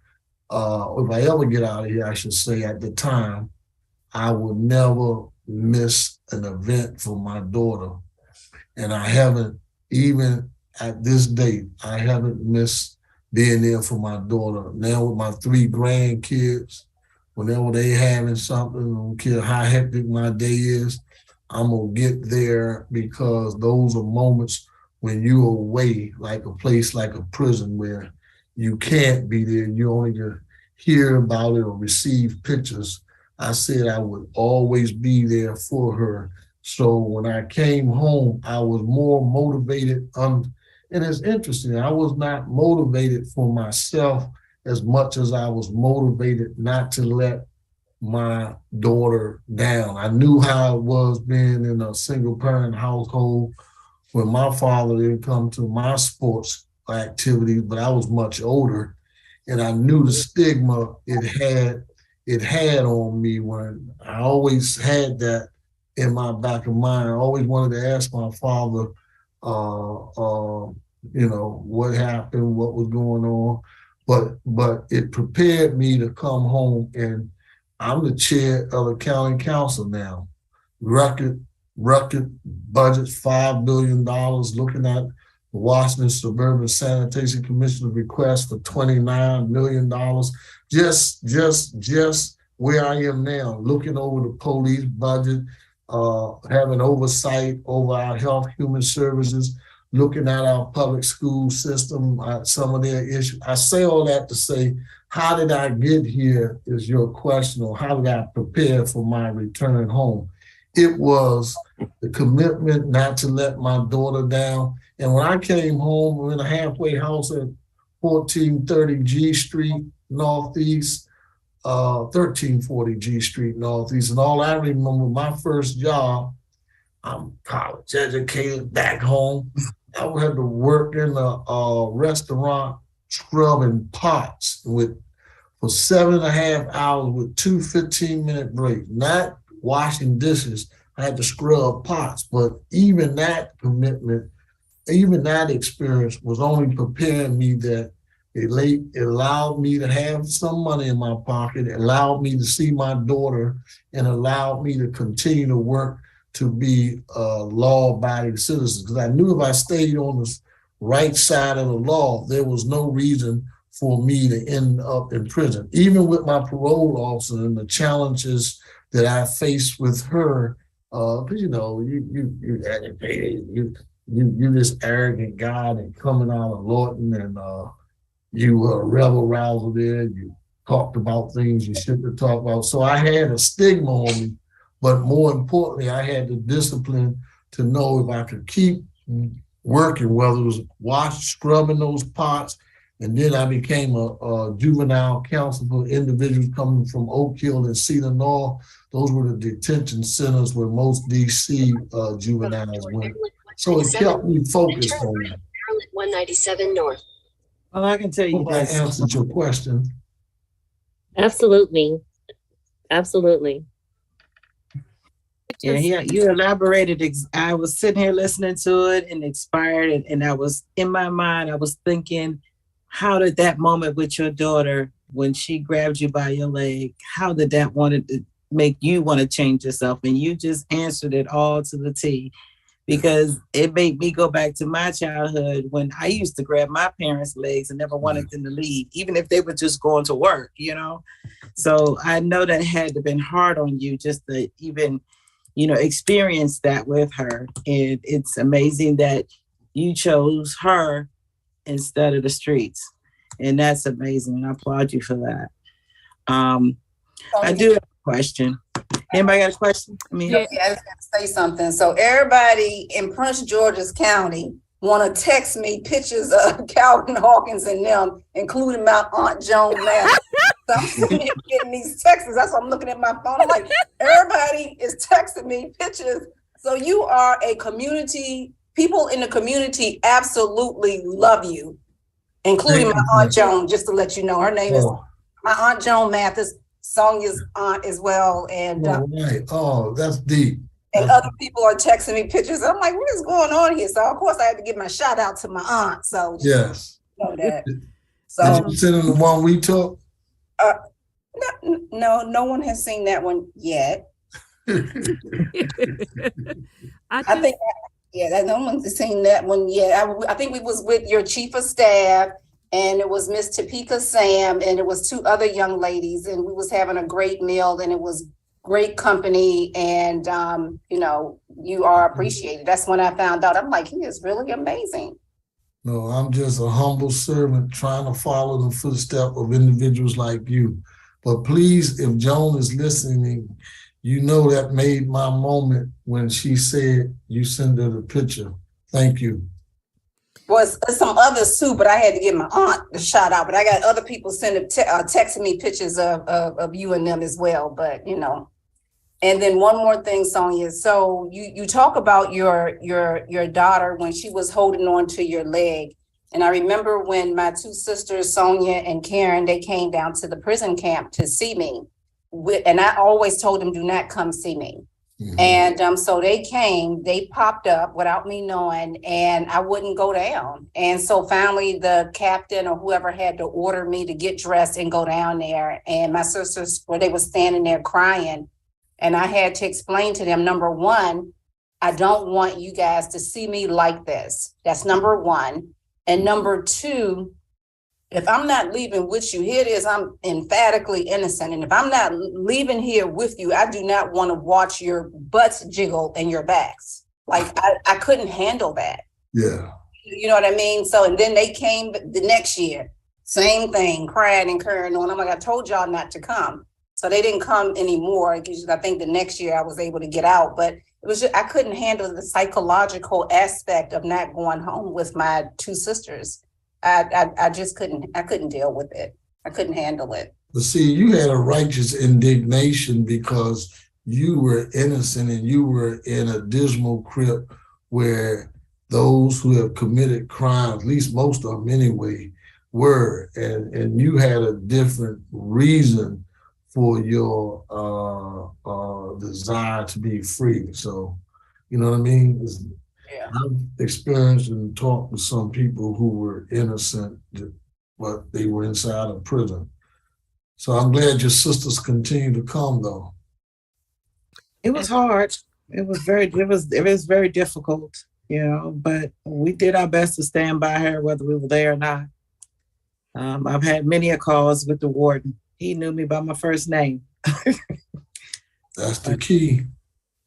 or if I ever get out of here, I should say at the time, I will never miss an event for my daughter. And I haven't, even at this date, I haven't missed being there for my daughter. Now with my 3 grandkids, whenever they having something, I don't care how hectic my day is, I'm gonna get there because those are moments when you're away, like a place like a prison where you can't be there, you only can hear about it or receive pictures. I said I would always be there for her. So when I came home, I was more motivated. And it's interesting, I was not motivated for myself as much as I was motivated not to let my daughter down. I knew how it was being in a single parent household when my father didn't come to my sports activities, but I was much older, and I knew the stigma it had on me. When I always had that in my back of mind. I always wanted to ask my father, what happened, what was going on, but it prepared me to come home, and I'm the chair of the county council now. Record budgets, $5 billion, looking at the Washington Suburban Sanitation Commission's request for $29 million. Just where I am now, looking over the police budget, having oversight over our health, human services, looking at our public school system, some of their issues. I say all that to say, how did I get here is your question, or how did I prepare for my return home? It was the commitment not to let my daughter down. And when I came home, we were in a halfway house at 1430 G Street Northeast, 1340 G Street Northeast. And all I remember, my first job, I'm college educated back home. I had to work in a restaurant scrubbing pots for 7.5 hours with 2 15-minute breaks, not washing dishes. I had to scrub pots, but even that commitment, even that experience was only preparing me that it allowed me to have some money in my pocket, it allowed me to see my daughter, and allowed me to continue to work to be a law-abiding citizen. Because I knew if I stayed on the right side of the law, there was no reason for me to end up in prison. Even with my parole officer and the challenges that I faced with her, because you educated, you this arrogant guy and coming out of Lawton, and you were a rebel rouser there. You talked about things you shouldn't have talked about. So I had a stigma on me, but more importantly, I had the discipline to know if I could keep working, whether it was scrubbing those pots. And then I became a juvenile counselor for individuals coming from Oak Hill and Cedar North. Those were the detention centers where most DC juveniles went. So it kept me focused on that. 197 North. Well, I can tell you Hope that answered your question. Absolutely. Absolutely. Yeah, you elaborated. I was sitting here listening to it and inspired, and I was in my mind, I was thinking, how did that moment with your daughter, when she grabbed you by your leg, how did that want to make you want to change yourself? And you just answered it all to the T. because it made me go back to my childhood when I used to grab my parents' legs and never wanted them to leave, even if they were just going to work, So I know that had to have been hard on you just to even, experience that with her. And it's amazing that you chose her instead of the streets. And that's amazing. I applaud you for that. I do have a question. Anybody got a question? I was going to say something. So everybody in Prince George's County want to text me pictures of Calvin Hawkins and them, including my Aunt Joan Math. So I'm sitting here getting these texts. That's why I'm looking at my phone. I'm like, everybody is texting me pictures. So you are a community. People in the community absolutely love you, including my Aunt Joan, just to let you know. Her name is my Aunt Joan Mathis, Sonia's aunt as well. And that's deep. And other people are texting me pictures. I'm like, what is going on here? So of course I had to give my shout out to my aunt. So yes, know that. So did you send them the one we took? No one has seen that one yet. I think that no one's seen that one yet. I think we was with your chief of staff, and it was Miss Topeka Sam, and it was two other young ladies, and we was having a great meal, and it was great company, and you are appreciated. That's when I found out. I'm like, he is really amazing. No, I'm just a humble servant trying to follow the footsteps of individuals like you. But please, if Joan is listening, that made my moment when she said you send her the picture. Thank you. Well, it's some others too, but I had to give my aunt the shout out. But I got other people texting me pictures of you and them as well. But and then one more thing, Sonia. So you talk about your daughter when she was holding on to your leg. And I remember when my two sisters, Sonia and Karen, they came down to the prison camp to see me. And I always told them, do not come see me. Mm-hmm. And so they came, they popped up without me knowing, and I wouldn't go down. And so finally the captain or whoever had to order me to get dressed and go down there. And my sisters, they were standing there crying. And I had to explain to them, number one, I don't want you guys to see me like this. That's number one. And number two, if I'm not leaving with you, here it is, I'm emphatically innocent. And if I'm not leaving here with you, I do not want to watch your butts jiggle and your backs. Like I couldn't handle that. Yeah. You know what I mean? So, and then they came the next year, same thing, crying and carrying on. I'm like, I told y'all not to come. So they didn't come anymore. Because I think the next year I was able to get out, but it was just, I couldn't handle the psychological aspect of not going home with my two sisters. I just couldn't deal with it. I couldn't handle it. But see, you had a righteous indignation because you were innocent and you were in a dismal crypt where those who have committed crimes, at least most of them anyway, were. And you had a different reason for your desire to be free. So, you know what I mean? Yeah. I've experienced and talked with some people who were innocent, but they were inside of prison. So I'm glad your sisters continue to come, though. It was hard. It was very difficult, but we did our best to stand by her, whether we were there or not. I've had many calls with the warden. He knew me by my first name. That's the key.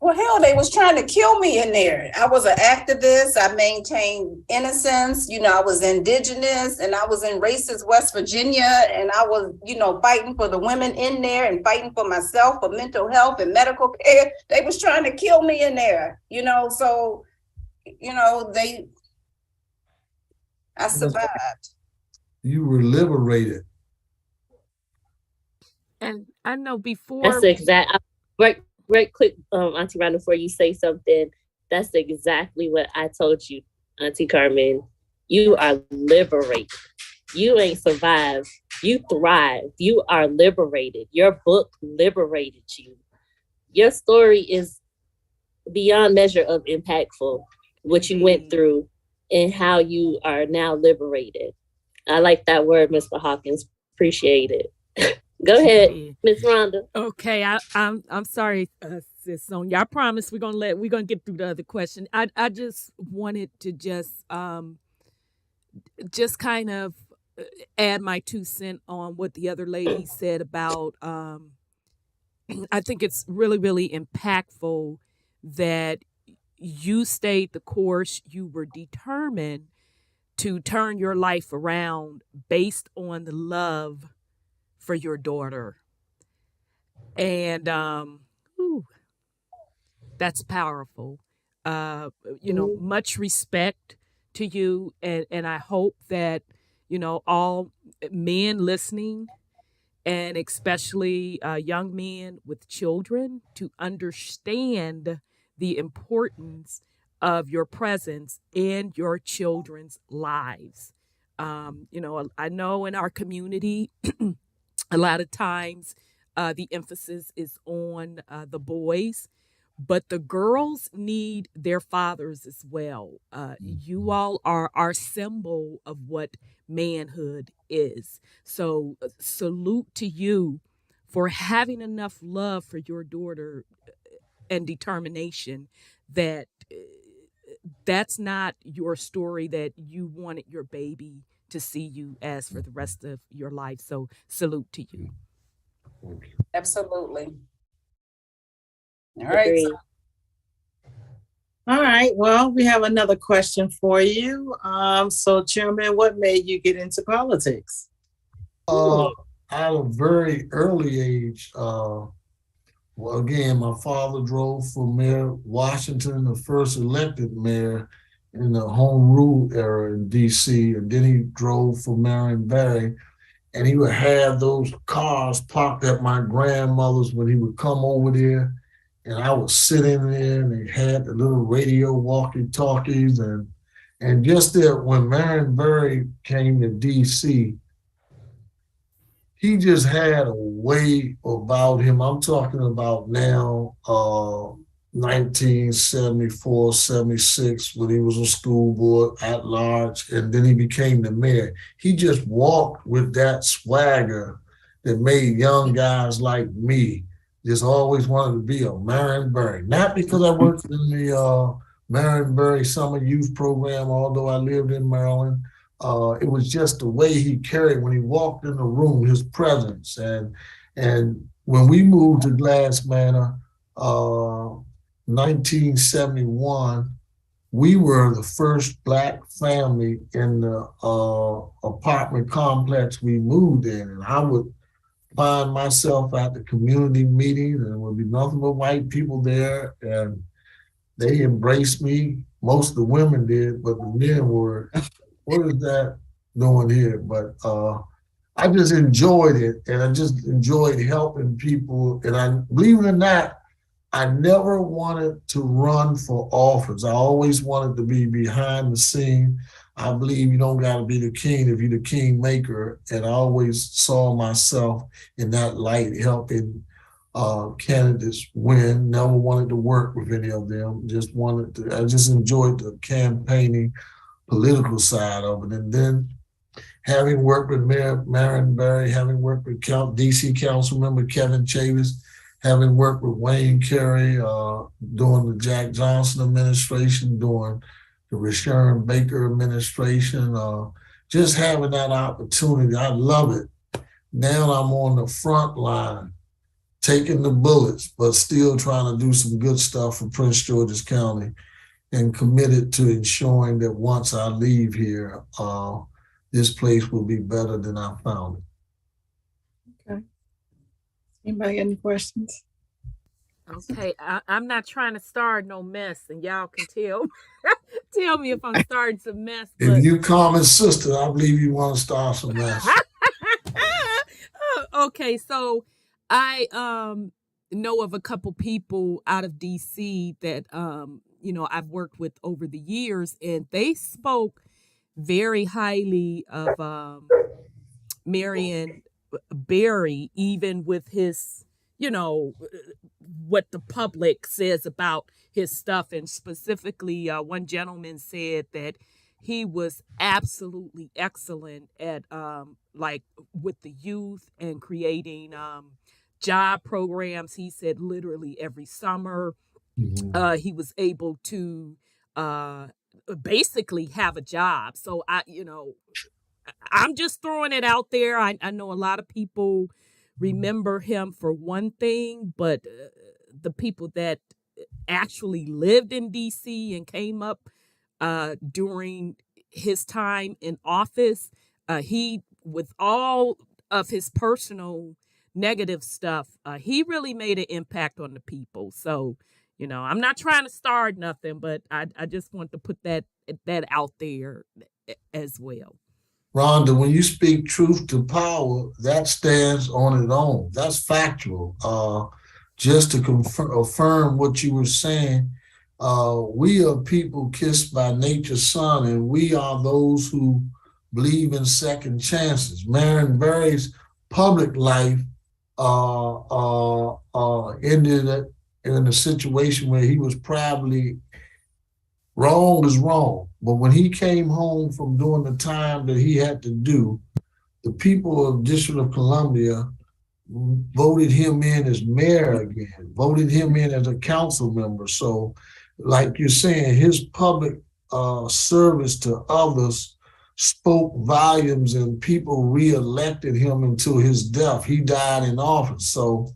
Well, hell, they was trying to kill me in there. I was an activist. I maintained innocence. I was indigenous, and I was in racist West Virginia, and I was, fighting for the women in there and fighting for myself for mental health and medical care. They was trying to kill me in there, so, I survived. You were liberated. And I know before. That's exact. Right quick, Auntie Rhonda, before you say something, that's exactly what I told you, Auntie Carmen. You are liberated. You ain't survived. You thrived. You are liberated. Your book liberated you. Your story is beyond measure of impactful, what you went through and how you are now liberated. I like that word, Mr. Hawkins. Appreciate it. Go ahead, Miss Rhonda. Okay, I'm sorry, sis Sonia. I promise we're gonna get through the other question. I just wanted to just kind of add my 2 cents on what the other lady said about I think it's really, really impactful that you stayed the course. You were determined to turn your life around based on the love for your daughter. And ooh, that's powerful. Much respect to you, and I hope that all men listening, and especially young men with children, to understand the importance of your presence in your children's lives. I know in our community, a lot of times the emphasis is on the boys, but the girls need their fathers as well. You all are our symbol of what manhood is. So, salute to you for having enough love for your daughter and determination that that's not your story that you wanted your baby to see you as for the rest of your life. So, salute to you. Absolutely. All right. Agreed. All right. Well, we have another question for you. So, Chairman, what made you get into politics? At a very early age, well, again, my father drove for Mayor Washington, the first elected mayor in the home rule era in D.C., and then he drove for Marion Barry, and he would have those cars parked at my grandmother's when he would come over there, and I would sit in there, and they had the little radio walkie-talkies, and just that when Marion Barry came to D.C., he just had a way about him. I'm talking about now, 1974, 76, when he was a school board at large, and then he became the mayor. He just walked with that swagger that made young guys like me just always wanted to be a Marion Barry. Not because I worked in the Marion Barry Summer Youth Program, although I lived in Maryland. It was just the way he carried when he walked in the room, his presence. And when we moved to Glass Manor, 1971, we were the first Black family in the apartment complex we moved in. And I would find myself at the community meetings, and there would be nothing but white people there. And they embraced me. Most of the women did, but the men were, what is that doing here? But I just enjoyed it, and I just enjoyed helping people. And I, believe it or not, I never wanted to run for office. I always wanted to be behind the scene. I believe you don't got to be the king if you're the king maker. And I always saw myself in that light, helping candidates win. Never wanted to work with any of them. Just wanted to, I just enjoyed the campaigning political side of it. And then having worked with Mayor Marion Barry, having worked with DC Council Member Kevin Chavis, having worked with Wayne Carey during the Jack Johnson administration, during the Rashawn Baker administration, just having that opportunity, I love it. Now I'm on the front line, taking the bullets, but still trying to do some good stuff for Prince George's County, and committed to ensuring that once I leave here, this place will be better than I found it. Okay. Anybody got any questions? Okay, I'm not trying to start no mess, and y'all can tell me if I'm starting some mess. If you Carmen's sister, I believe you want to start some mess. Okay, so I know of a couple people out of DC that I've worked with over the years, and they spoke very highly of Marion Barry, even with his, what the public says about his stuff. And specifically, one gentleman said that he was absolutely excellent at like with the youth and creating job programs. He said literally every summer he was able to basically have a job. So I'm just throwing it out there. I know a lot of people remember him for one thing, but the people that actually lived in DC and came up during his time in office, he, with all of his personal negative stuff, he really made an impact on the people. So, I'm not trying to start nothing, but I just want to put that out there as well. Rhonda, when you speak truth to power, that stands on its own. That's factual. Just to affirm what you were saying, we are people kissed by nature's son, and we are those who believe in second chances. Marion Barry's public life ended in a situation where he was probably wrong is wrong. But when he came home from doing the time that he had to do, the people of District of Columbia voted him in as mayor again, voted him in as a council member. So like you're saying, his public service to others spoke volumes, and people re-elected him until his death. He died in office. So,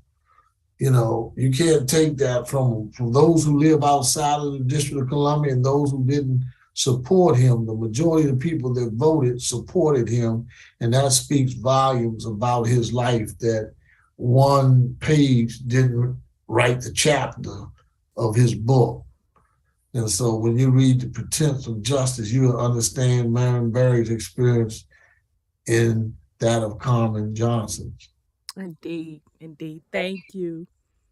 you can't take that from those who live outside of the District of Columbia and those who didn't support him. The majority of the people that voted supported him, and that speaks volumes about his life, that one page didn't write the chapter of his book. And so when you read The Pretense of Justice, you will understand Marion Barry's experience in that of Carmen Johnson. Indeed. Thank you.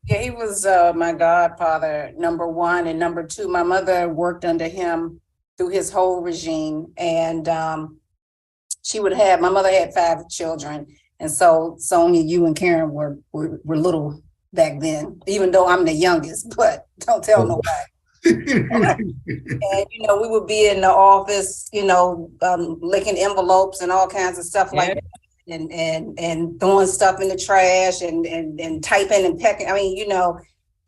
Yeah, he was my godfather, number one. And number two, my mother worked under him through his whole regime. And my mother had 5 children. And so Sonia, you and Karen were little back then, even though I'm the youngest, but don't tell nobody. And, we would be in the office, licking envelopes and all kinds of stuff like that. And throwing stuff in the trash and typing and pecking.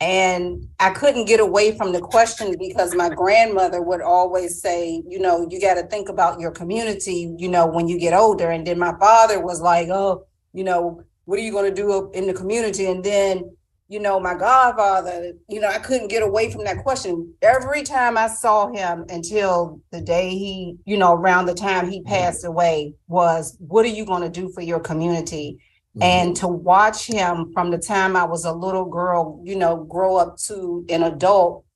And I couldn't get away from the question because my grandmother would always say, you got to think about your community, when you get older. And then my father was like, oh, what are you going to do in the community? And then, my godfather, I couldn't get away from that question. Every time I saw him until the day he, around the time he passed away, was, what are you going to do for your community? Mm-hmm. And to watch him from the time I was a little girl, grow up to an adult,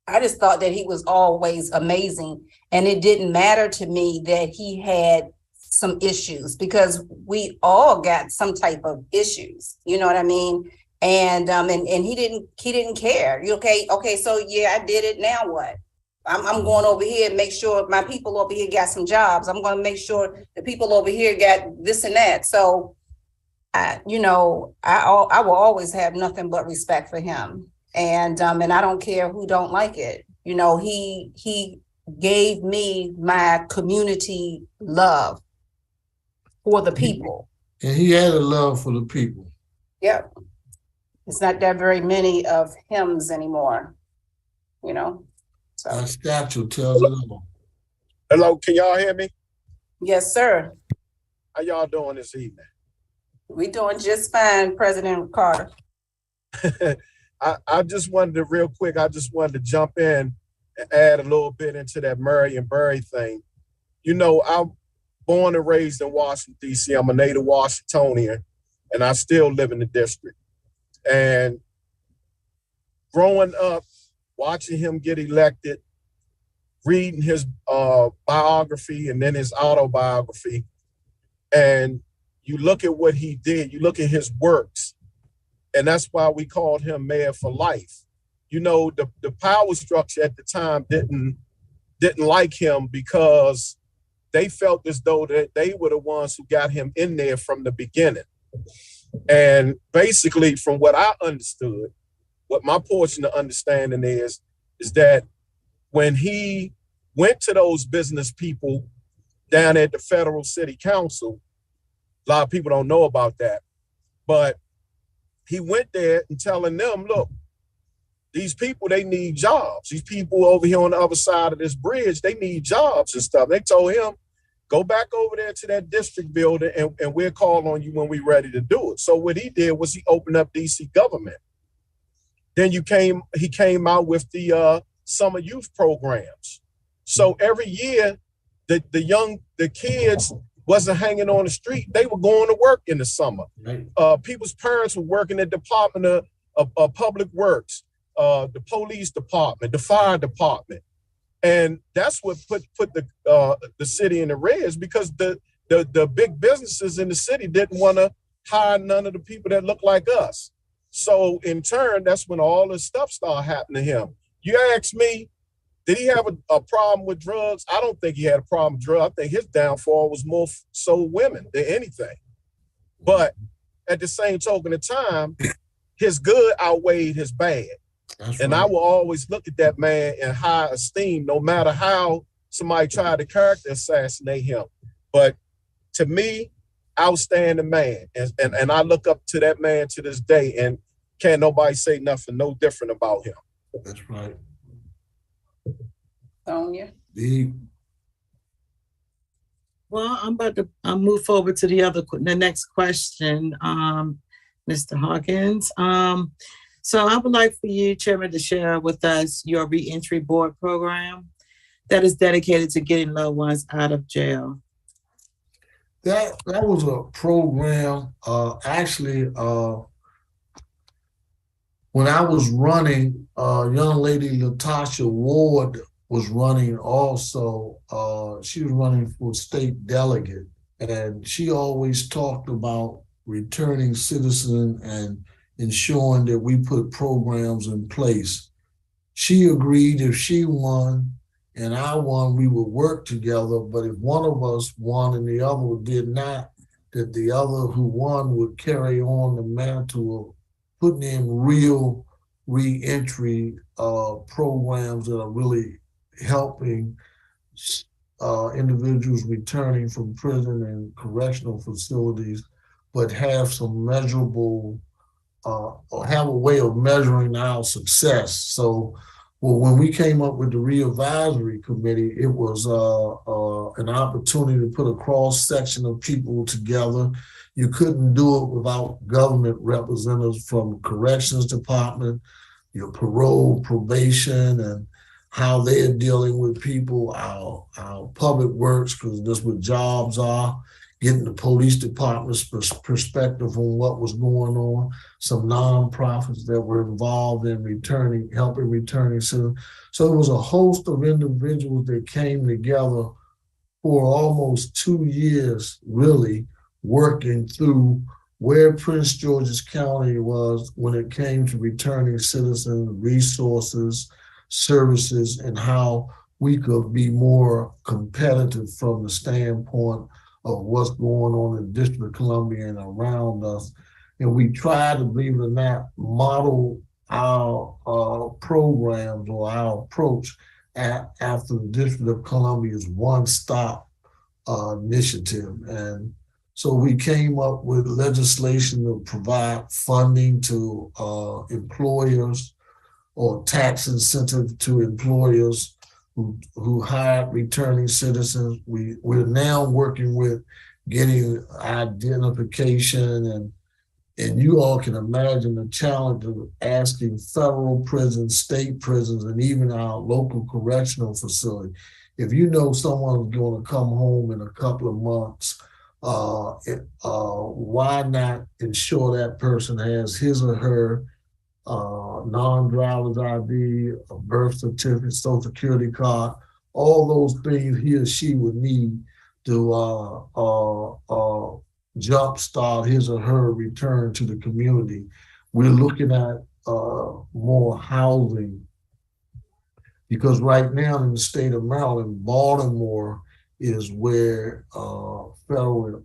I just thought that he was always amazing. And it didn't matter to me that he had some issues, because we all got some type of issues, you know what I mean? And he didn't care. Okay, so yeah, I did it. Now what? I'm going over here and make sure my people over here got some jobs. I'm going to make sure the people over here got this and that. So, I will always have nothing but respect for him. And I don't care who don't like it. He gave me my community love for the people. And he had a love for the people. Yep. It's not that very many of hymns anymore, So. That statue tells it all. Hello, can y'all hear me? Yes, sir. How y'all doing this evening? We doing just fine, President Carter. I just wanted to jump in and add a little bit into that Marion Barry thing. I'm born and raised in Washington, D.C. I'm a native Washingtonian, and I still live in the district. And growing up, watching him get elected, reading his biography and then his autobiography, and you look at what he did, you look at his works, and that's why we called him mayor for life. The power structure at the time didn't like him because they felt as though that they were the ones who got him in there from the beginning. And basically, from what I understood, what my portion of understanding is that when he went to those business people down at the federal city council, a lot of people don't know about that, but he went there and telling them, look, these people, they need jobs. These people over here on the other side of this bridge, they need jobs and stuff. They told him, go back over there to that district building and we'll call on you when we're ready to do it. So what he did was he opened up DC government. Then he came out with the summer youth programs. So every year, the kids wasn't hanging on the street. They were going to work in the summer. Right. People's parents were working at the Department of Public Works, the police department, the fire department. And that's what put the city in the reds, because the big businesses in the city didn't want to hire none of the people that look like us. So in turn, that's when all this stuff started happening to him. You ask me, did he have a problem with drugs? I don't think he had a problem with drugs. I think his downfall was more so women than anything. But at the same token of time, his good outweighed his bad. That's and right. I will always look at that man in high esteem, no matter how somebody tried to character assassinate him. But to me, outstanding man. And I look up to that man to this day, and can't nobody say nothing no different about him. That's right. Sonia? Well, I'm about to move forward to the next question, Mr. Hawkins. So I would like for you, Chairman, to share with us your reentry board program that is dedicated to getting loved ones out of jail. That was a program, actually, when I was running, young lady Latasha Ward was running also. She was running for state delegate, and she always talked about returning citizen and ensuring that we put programs in place. She agreed if she won and I won, we would work together, but if one of us won and the other did not, that the other who won would carry on the mantle of putting in real reentry programs that are really helping individuals returning from prison and correctional facilities, but have some measurable, or have a way of measuring our success. So, well, when we came up with the re-advisory committee, it was an opportunity to put a cross section of people together. You couldn't do it without government representatives from corrections department, your parole, probation, and how they're dealing with people, our public works, because that's what jobs are, getting the police department's perspective on what was going on, some nonprofits that were involved in helping returning citizens. So it was a host of individuals that came together for almost 2 years, really working through where Prince George's County was when it came to returning citizens, resources, services, and how we could be more competitive from the standpoint of what's going on in the District of Columbia and around us. And we try to, believe it or not, model our programs or our approach after the District of Columbia's one-stop initiative. And so we came up with legislation to provide funding to employers or tax incentive to employers who hired returning citizens. We're now working with getting identification, and you all can imagine the challenge of asking federal prisons, state prisons, and even our local correctional facility. If you know someone's going to come home in a couple of months, why not ensure that person has his or her non-driver's ID, a birth certificate, social security card, all those things he or she would need to jumpstart his or her return to the community. We're looking at more housing, because right now in the state of Maryland, Baltimore is where federal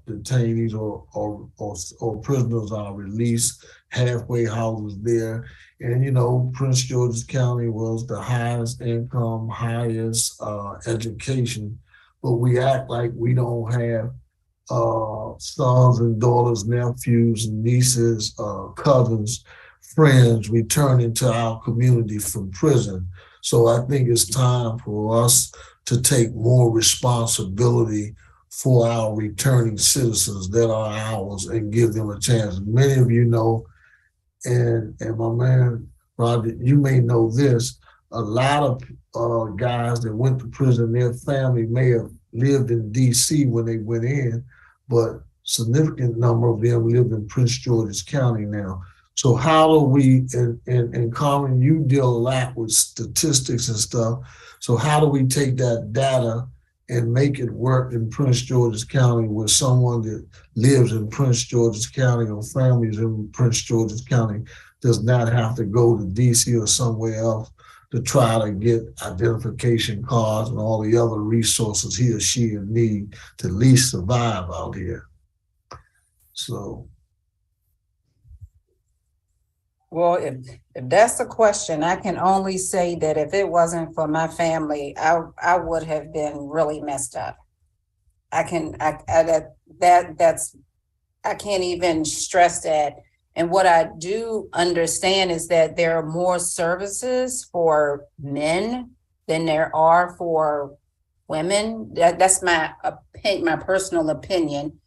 detainees or prisoners are released, halfway houses there. And, you know, Prince George's County was the highest income, highest education, but we act like we don't have sons and daughters, nephews, and nieces, cousins, friends returning to our community from prison. So I think it's time for us to take more responsibility for our returning citizens that are ours and give them a chance. Many of you know, and my man Roger, you may know this, a lot of guys that went to prison, their family may have lived in DC when they went in, but significant number of them live in Prince George's County now. So how do we, and Carmen, you deal a lot with statistics and stuff. So how do we take that data and make it work in Prince George's County where someone that lives in Prince George's County or families in Prince George's County does not have to go to DC or somewhere else to try to get identification cards and all the other resources he or she need to at least survive out here. So. Well, if that's the question, I can only say that if it wasn't for my family, I would have been really messed up. I can't even stress that. And what I do understand is that there are more services for men than there are for women. That's my personal opinion,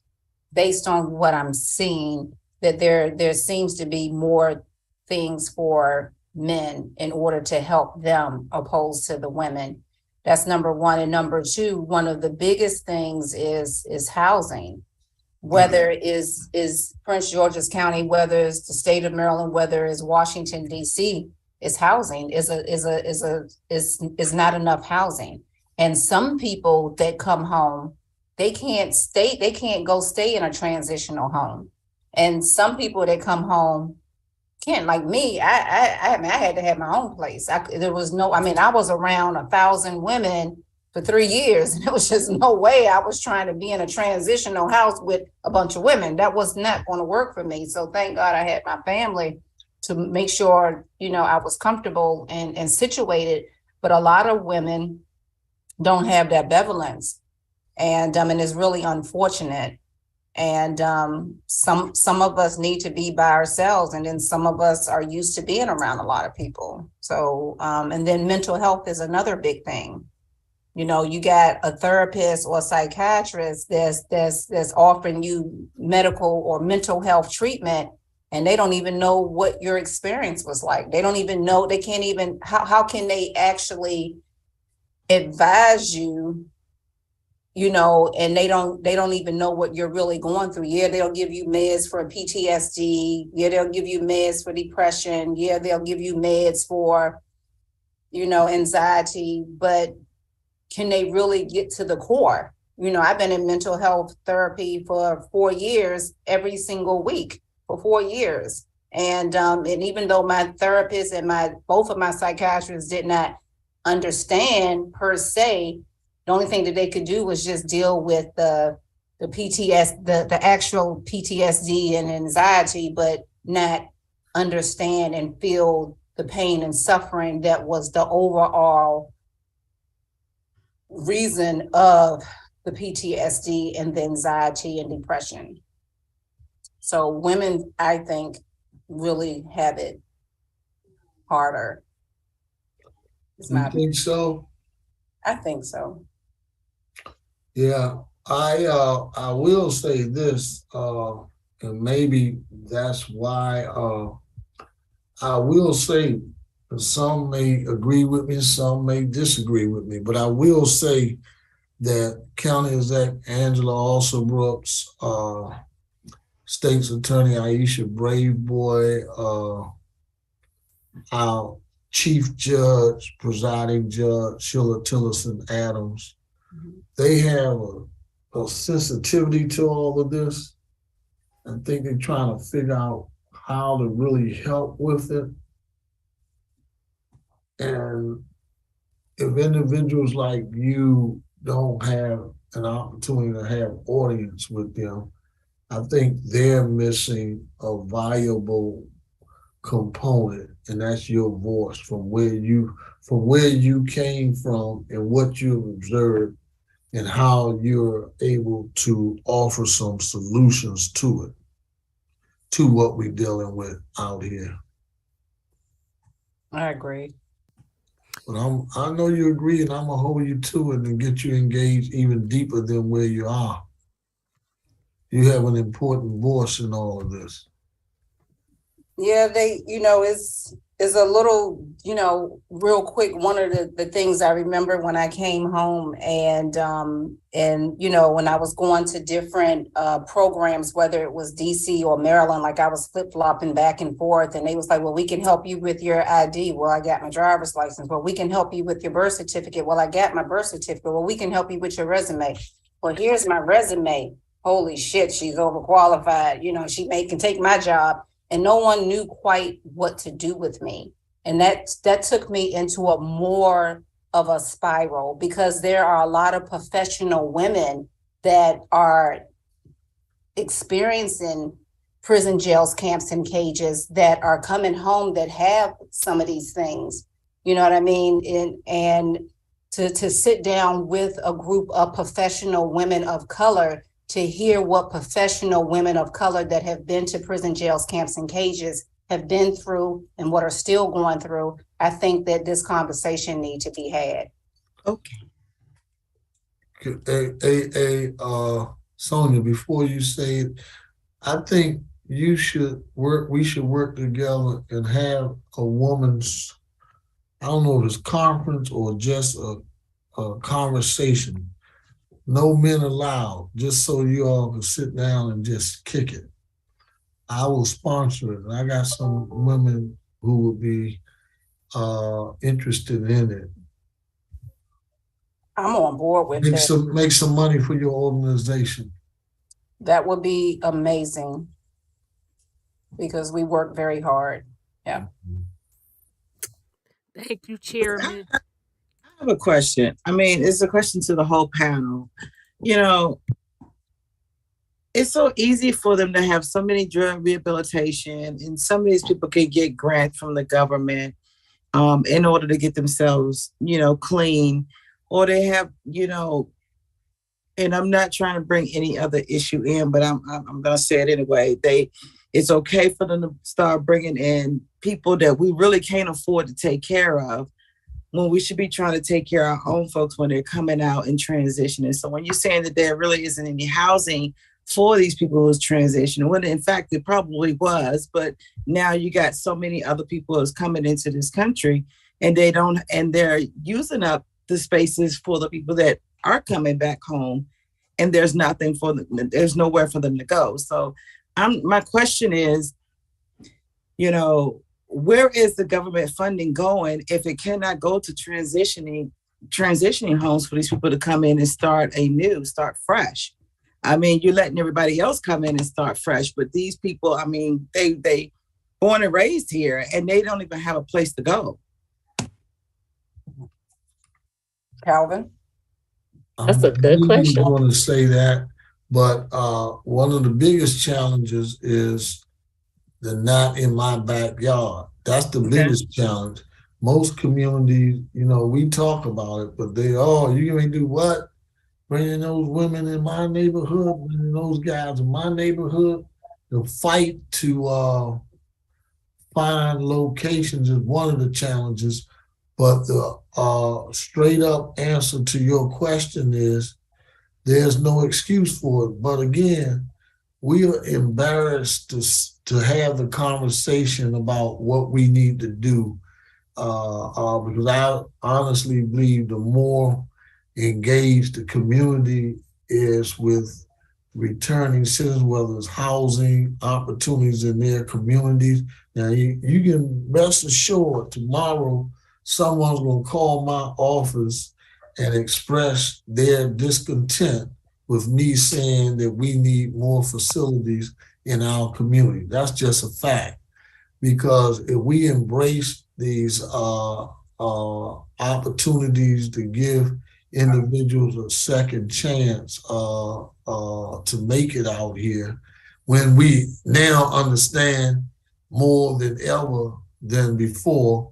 based on what I'm seeing, that there seems to be more things for men in order to help them opposed to the women. That's number one. And number two, one of the biggest things is housing. Whether is Prince George's County, whether it's the state of Maryland, whether it's Washington, DC, is housing is not enough housing. And some people that come home, they can't go stay in a transitional home. And some people that come home can't, like me. I had to have my own place. I was around 1,000 women for 3 years, and it was just no way I was trying to be in a transitional house with a bunch of women. That was not going to work for me. So thank God I had my family to make sure, I was comfortable and situated. But a lot of women don't have that benevolence, and it's really unfortunate. And some of us need to be by ourselves, and then some of us are used to being around a lot of people. So and then mental health is another big thing. You got a therapist or a psychiatrist that's offering you medical or mental health treatment, and they don't even know what your experience was like. They don't even know. They can't even. How can they actually advise you? And they don't even know what you're really going through. Yeah, they'll give you meds for PTSD. Yeah, they'll give you meds for depression. Yeah, they'll give you meds for, anxiety. But can they really get to the core? I've been in mental health therapy for 4 years, every single week for 4 years. And even though my therapist and both of my psychiatrists did not understand per se, the only thing that they could do was just deal with the the actual PTSD and anxiety, but not understand and feel the pain and suffering that was the overall reason of the PTSD and the anxiety and depression. So women, I think, really have it harder. You think so? I think so. Yeah, I will say this, and maybe that's why I will say some may agree with me, some may disagree with me, but I will say that County Exec Angela Alsobrooks, State's Attorney Aisha Braveboy, our Chief Judge, Presiding Judge Sheila Tillerson Adams, they have a sensitivity to all of this. I think they're trying to figure out how to really help with it. And if individuals like you don't have an opportunity to have audience with them, I think they're missing a valuable component, and that's your voice from where you came from and what you've observed and how you're able to offer some solutions to it, to what we're dealing with out here. I agree. But I know you agree, and I'm gonna hold you to it and get you engaged even deeper than where you are. You have an important voice in all of this. Yeah, they, is a little, real quick. One of the things I remember when I came home and when I was going to different programs, whether it was DC or Maryland, like I was flip-flopping back and forth, and they was like, well, we can help you with your ID. Well, I got my driver's license. Well, we can help you with your birth certificate. Well, I got my birth certificate. Well, we can help you with your resume. Well, here's my resume. Holy shit, she's overqualified. She can take my job. And no one knew quite what to do with me. And that took me into a more of a spiral, because there are a lot of professional women that are experiencing prison jails, camps, and cages that are coming home that have some of these things. You know what I mean? And to sit down with a group of professional women of color to hear what professional women of color that have been to prison jails, camps, and cages have been through and what are still going through, I think that this conversation needs to be had. Okay. Sonia, before you say it, I think we should work together and have a woman's, I don't know if it's conference or just a conversation. No men allowed, just so you all can sit down and just kick it. I will sponsor it. I got some women who would be interested in it. I'm on board with that. Make some money for your organization. That would be amazing, because we work very hard. Yeah. Thank you, Chairman. I have a question. I mean, it's a question to the whole panel. It's so easy for them to have so many drug rehabilitation, and some of these people can get grants from the government in order to get themselves, clean, or they have, and I'm not trying to bring any other issue in, but I'm going to say it anyway. It's okay for them to start bringing in people that we really can't afford to take care of, when we should be trying to take care of our own folks when they're coming out and transitioning. So when you're saying that there really isn't any housing for these people who's transitioning, when in fact it probably was, but now you got so many other people who's coming into this country, and they're using up the spaces for the people that are coming back home, and there's nowhere for them to go. So my question is, where is the government funding going if it cannot go to transitioning homes for these people to come in and start fresh? I mean, you're letting everybody else come in and start fresh, but these people, I mean, they born and raised here, and they don't even have a place to go. Calvin? That's a good question. I want to say that, but one of the biggest challenges is the not in my backyard. That's the biggest challenge. Most communities, we talk about it, but you gonna do what? Bringing those women in my neighborhood, bringing those guys in my neighborhood. The fight to find locations is one of the challenges, but the straight up answer to your question is there's no excuse for it. But again, we are embarrassed to have the conversation about what we need to do, because I honestly believe the more engaged the community is with returning citizens, whether it's housing opportunities in their communities. Now, you can rest assured tomorrow someone's going to call my office and express their discontent with me saying that we need more facilities in our community. That's just a fact. Because if we embrace these opportunities to give individuals a second chance to make it out here, when we now understand more than ever than before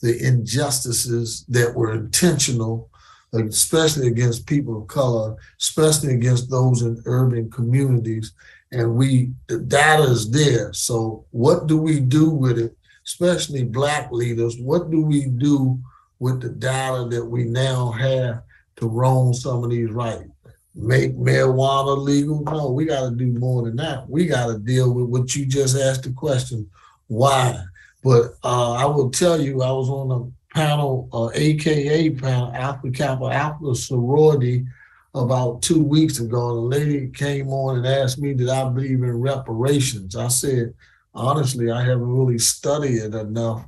the injustices that were intentional especially against people of color, especially against those in urban communities. And the data is there. So what do we do with it, especially Black leaders? What do we do with the data that we now have to wrong some of these rights? Make marijuana legal? No, we got to do more than that. We got to deal with what you just asked the question, why? But I will tell you, I was on a panel, AKA panel, Alpha Kappa Alpha sorority, about 2 weeks ago. And a lady came on and asked me, did I believe in reparations? I said, honestly, I haven't really studied it enough.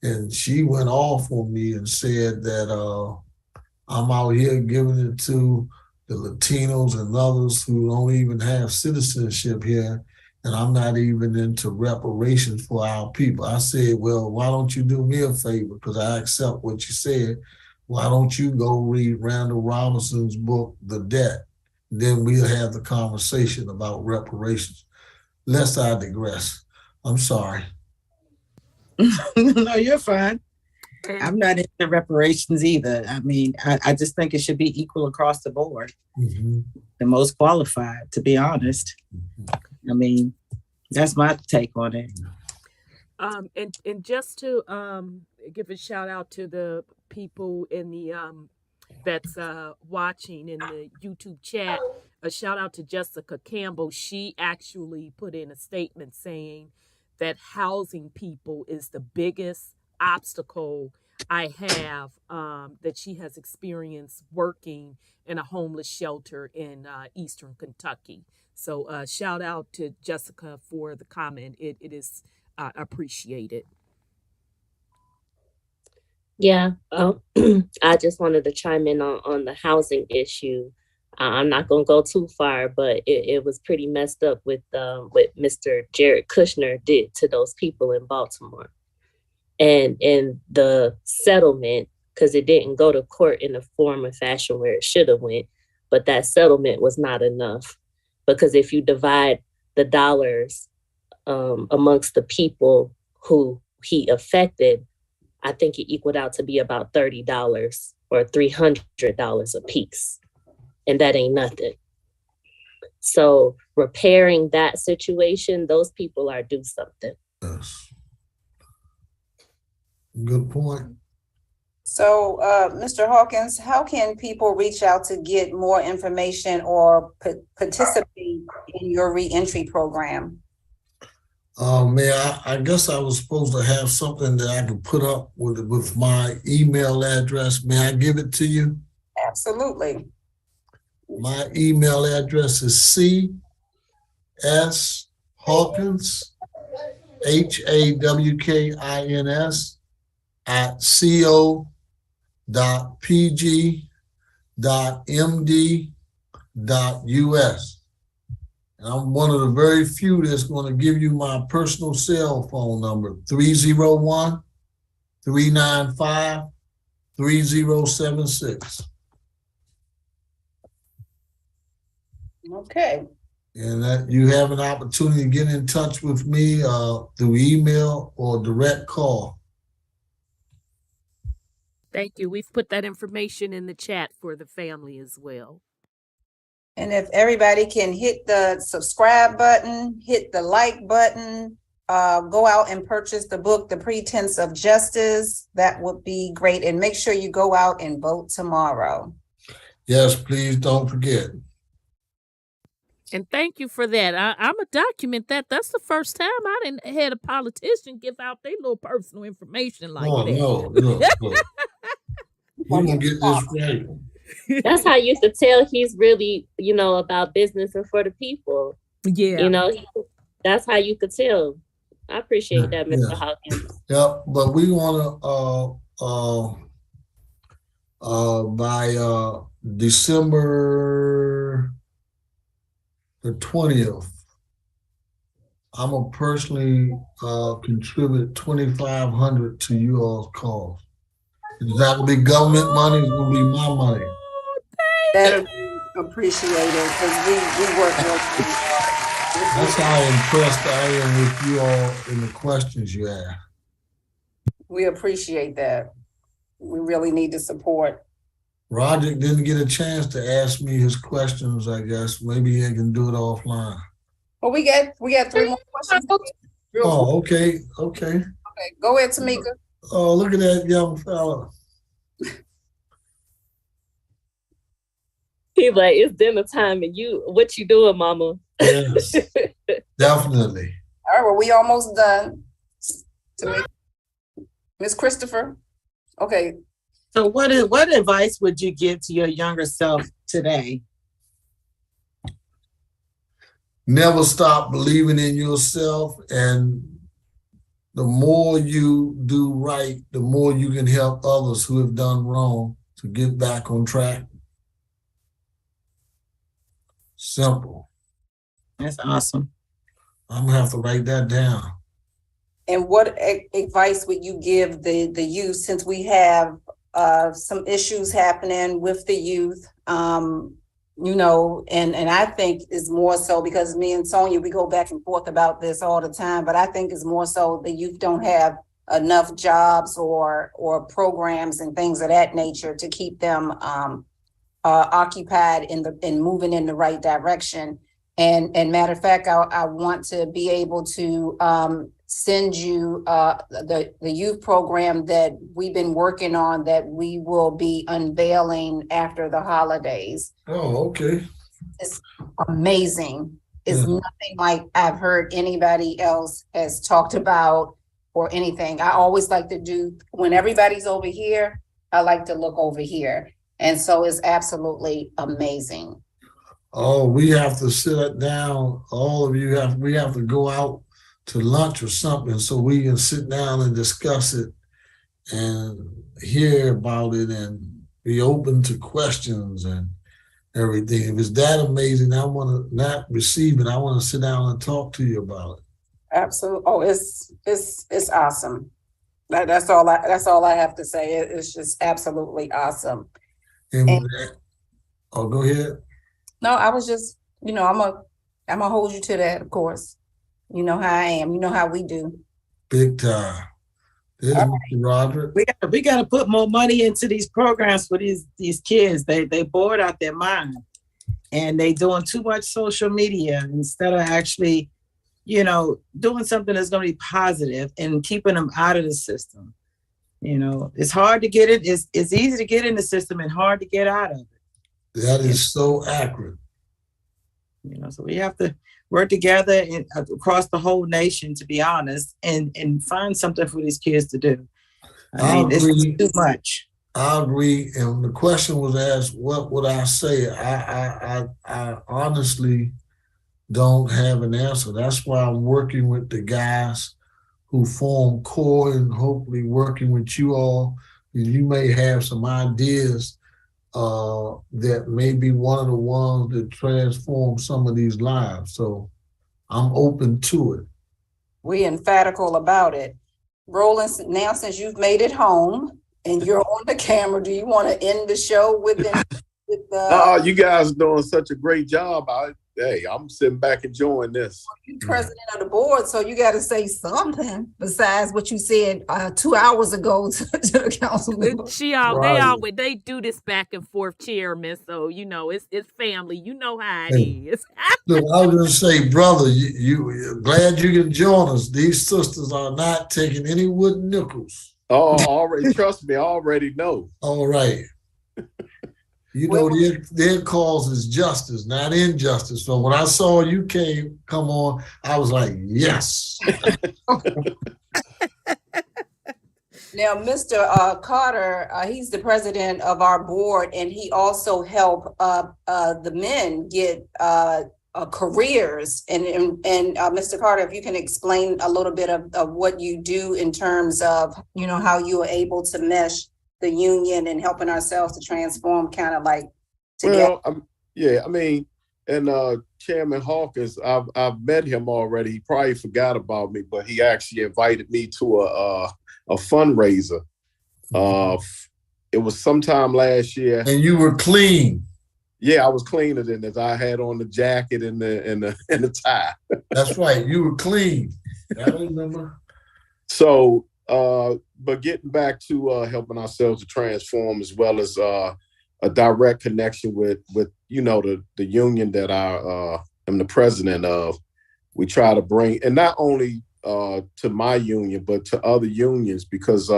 And she went off on me and said that I'm out here giving it to the Latinos and others who don't even have citizenship here, and I'm not even into reparations for our people. I said, well, why don't you do me a favor? Because I accept what you said. Why don't you go read Randall Robinson's book, The Debt? Then we'll have the conversation about reparations. Lest I digress. I'm sorry. No, you're fine. I'm not into reparations either. I mean, I just think it should be equal across the board. Mm-hmm. The most qualified, to be honest. I mean, that's my take on it. And just to give a shout out to the people in the that's watching in the YouTube chat. A shout out to Jessica Campbell. She actually put in a statement saying that housing people is the biggest obstacle I have that she has experienced working in a homeless shelter in Eastern Kentucky. So shout out to Jessica for the comment. It is appreciated. Yeah, I just wanted to chime in on the housing issue. I'm not going to go too far, but it was pretty messed up with what Mr. Jared Kushner did to those people in Baltimore. And the settlement, because it didn't go to court in the form or fashion where it should have went, but that settlement was not enough. Because if you divide the dollars amongst the people who he affected, I think it equaled out to be about $30 or $300 a piece. And that ain't nothing. So repairing that situation, those people are due something. Yes. Good point. So, Mr. Hawkins, how can people reach out to get more information or participate in your reentry program? I guess I was supposed to have something that I could put up with my email address. May I give it to you? Absolutely. My email address is C.S.Hawkins, HAWKINS, @co.pg.md.us. And I'm one of the very few that's going to give you my personal cell phone number, 301-395-3076. Okay. And that you have an opportunity to get in touch with me through email or direct call. Thank you. We've put that information in the chat for the family as well. And if everybody can hit the subscribe button, hit the like button, go out and purchase the book, The Pretense of Justice, that would be great. And make sure you go out and vote tomorrow. Yes, please don't forget. And thank you for that. I'm going to document that. That's the first time I didn't had a politician give out their little personal information like that. No, look. We're going to get this right. That's how you could tell he's really, about business and for the people. Yeah. That's how you could tell. I appreciate that, Mr. Hawkins. Yeah, but we want to, by December the 20th, I'm going to personally contribute $2,500 to you all's cause. It's not going to be government money, it's going to be my money. That'll be appreciated because we work really hard. That's how impressed I am with you all in the questions you ask. We appreciate that. We really need the support. Roger didn't get a chance to ask me his questions, I guess. Maybe he can do it offline. Well, we got 3 more questions. Oh, okay. Okay, go ahead, Tamika. Oh, look at that young fella. He's like, it's dinner time, and what you doing, mama? Yes, definitely. All right, well, we almost done. Tamika. Miss Christopher. Okay. So what advice would you give to your younger self today? Never stop believing in yourself, and the more you do right, the more you can help others who have done wrong to get back on track. Simple. That's awesome. I'm gonna have to write that down. And what advice would you give the youth, since we have some issues happening with the youth, you know, and I think it's more so because me and Sonia, we go back and forth about this all the time, but I think it's more so the youth don't have enough jobs or programs and things of that nature to keep them occupied and moving in the right direction. And matter of fact, I want to be able to send you the youth program that we've been working on that we will be unveiling after the holidays. Oh, okay. It's amazing. It's nothing like I've heard anybody else has talked about or anything. I always like to do, when everybody's over here, I like to look over here. And so it's absolutely amazing. Oh, we have to sit down. All of you we have to go out to lunch or something so we can sit down and discuss it and hear about it and be open to questions and everything. If it's that amazing, I want to not receive it. I want to sit down and talk to you about it. Absolutely. Oh, it's awesome. That's all I have to say. It's just absolutely awesome. And go ahead. No, I was just, you know, I'm gonna hold you to that, of course. You know how I am. You know how we do. Big time. There's Mr. Roderick. We got to put more money into these programs for these kids. They bored out their mind, and they doing too much social media instead of actually, you know, doing something that's going to be positive and keeping them out of the system. You know, it's hard to get it. It's easy to get in the system and hard to get out of it. That is so accurate. You know, so we have to work together across the whole nation, to be honest, and find something for these kids to do. I mean, it's too much. I agree. And the question was asked, what would I say? I honestly don't have an answer. That's why I'm working with the guys who form CORE and hopefully working with you all. And you may have some ideas that may be one of the ones that transform some of these lives. So I'm open to it. We emphatical about it. Roland, now since you've made it home and you're on the camera, do you want to end the show with you guys are doing such a great job. I'm sitting back enjoying this. You're president of the board, so you got to say something besides what you said 2 hours ago to the council members. They do this back and forth, chairman. So you know it's family. You know how it is. Look, I was going to say, brother, you glad you can join us. These sisters are not taking any wooden nickels. Oh, already trust me. I already know. All right. You know, their cause is justice, not injustice. So when I saw you come on, I was like, yes. Now, Mr. Carter, he's the president of our board, and he also helped the men get careers. And Mr. Carter, if you can explain a little bit of what you do in terms of, you know, how you are able to mesh the union and helping ourselves to transform kind of like together. Well, Chairman Hawkins, I've met him already. He probably forgot about me, but he actually invited me to a fundraiser. It was sometime last year. And you were clean. Yeah, I was cleaner than this. I had on the jacket and the tie. That's right. You were clean. I remember. So, but getting back to helping ourselves to transform, as well as a direct connection with you know, the union that I am the president of. We try to bring, and not only to my union, but to other unions, because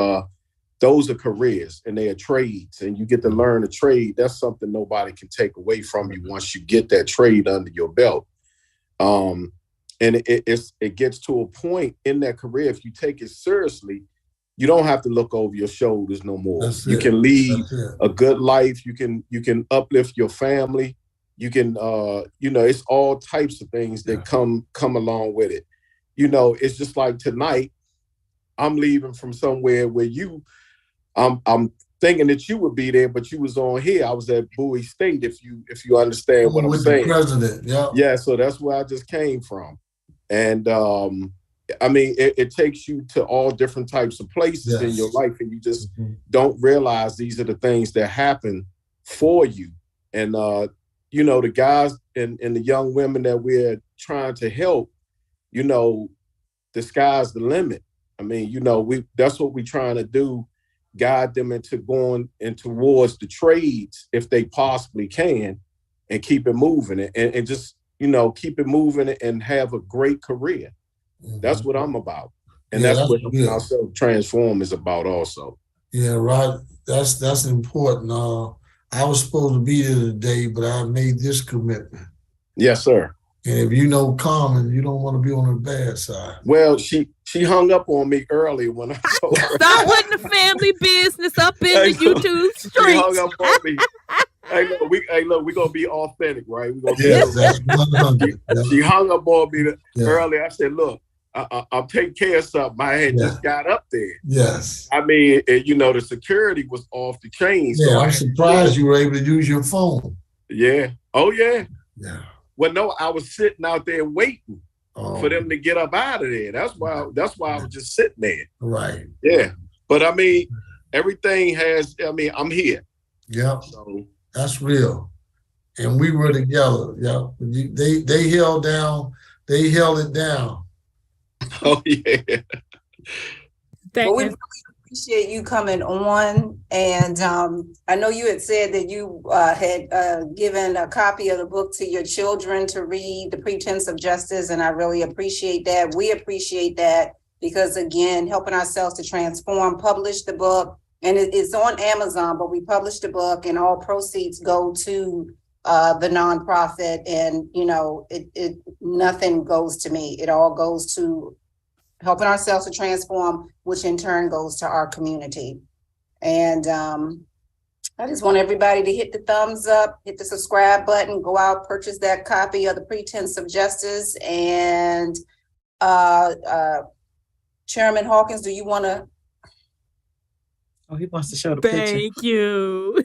those are careers and they are trades, and you get to learn a trade. That's something nobody can take away from you once you get that trade under your belt. And it gets to a point in that career, if you take it seriously, you don't have to look over your shoulders no more. You can lead a good life. You can uplift your family. You can, you know, it's all types of things that come along with it. You know, it's just like tonight, I'm leaving from somewhere where I'm thinking that you would be there, but you was on here. I was at Bowie State, if you understand what I'm saying. The president, yeah. So that's where I just came from, and I mean, it takes you to all different types of places in your life, and you just don't realize these are the things that happen for you. And you know, the guys and the young women that we're trying to help, you know, the sky's the limit. I mean, you know, that's what we're trying to do, guide them into going and towards the trades if they possibly can, and keep it moving and just, you know, keep it moving and have a great career. That's what I'm about. And that's what ourselves transform is about also. Yeah, right. That's important. I was supposed to be there today, but I made this commitment. Yes, sir. And if you know Carmen, you don't want to be on her bad side. Well, she hung up on me early when I told her. Stop putting the family business up in the YouTube streets. She hung up on me. Hey, look, we're gonna be authentic, right? We're gonna be she hung up on me early. I said, look, I'm taking care of something. I had just got up there. Yes. I mean, you know, the security was off the chain. Yeah, so I'm surprised you were able to use your phone. Yeah. Oh, yeah. Yeah. Well, no, I was sitting out there waiting for them to get up out of there. That's why I was just sitting there. Right. Yeah. But I mean, everything I'm here. Yeah. So that's real. And we were together. Yeah. They held it down. Oh, yeah. Well, we really appreciate you coming on. And I know you had said that you had given a copy of the book to your children to read, The Pretense of Justice. And I really appreciate that. We appreciate that because, again, helping ourselves to transform, published the book. And it's on Amazon, but we published the book and all proceeds go to the nonprofit, and you know, it nothing goes to me. It all goes to helping ourselves to transform, which in turn goes to our community. And I just want everybody to hit the thumbs up, hit the subscribe button, go out, purchase that copy of The Pretense of Justice. And Chairman Hawkins, do you want to? Oh, he wants to show the picture. Thank you.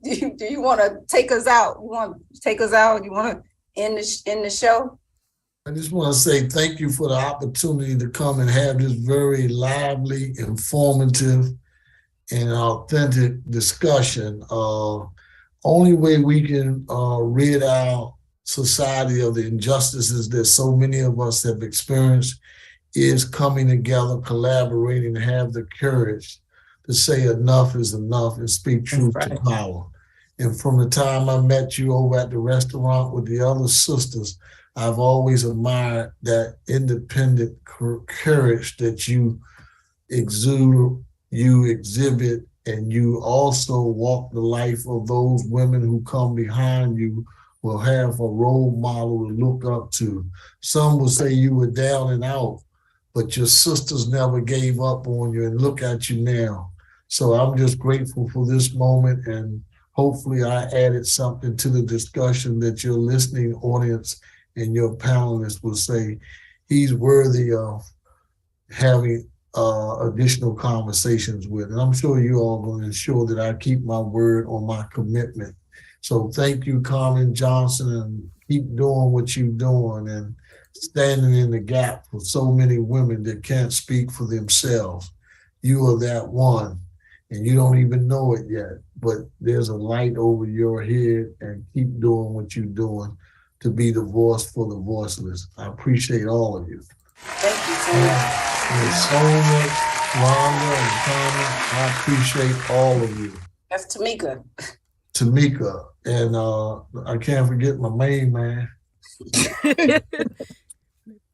Do you want to take us out? You want to take us out? You want to end the show? I just want to say thank you for the opportunity to come and have this very lively, informative, and authentic discussion. Only way we can rid our society of the injustices that so many of us have experienced is coming together, collaborating, and have the courage to say enough is enough and speak truth to power. And from the time I met you over at the restaurant with the other sisters, I've always admired that independent courage that you exude, you exhibit, and you also walk the life of those women who come behind you will have a role model to look up to. Some will say you were down and out, but your sisters never gave up on you, and look at you now. So I'm just grateful for this moment, and hopefully I added something to the discussion that your listening audience and your panelists will say he's worthy of having additional conversations with. And I'm sure you all going to ensure that I keep my word on my commitment. So thank you, Carmen Johnson, and keep doing what you're doing and standing in the gap for so many women that can't speak for themselves. You are that one, and you don't even know it yet, but there's a light over your head, and keep doing what you're doing to be the voice for the voiceless. I appreciate all of you. Thank you so much. There's so much Rhonda and Carmen, I appreciate all of you. That's Tamika. Tamika, and I can't forget my main man.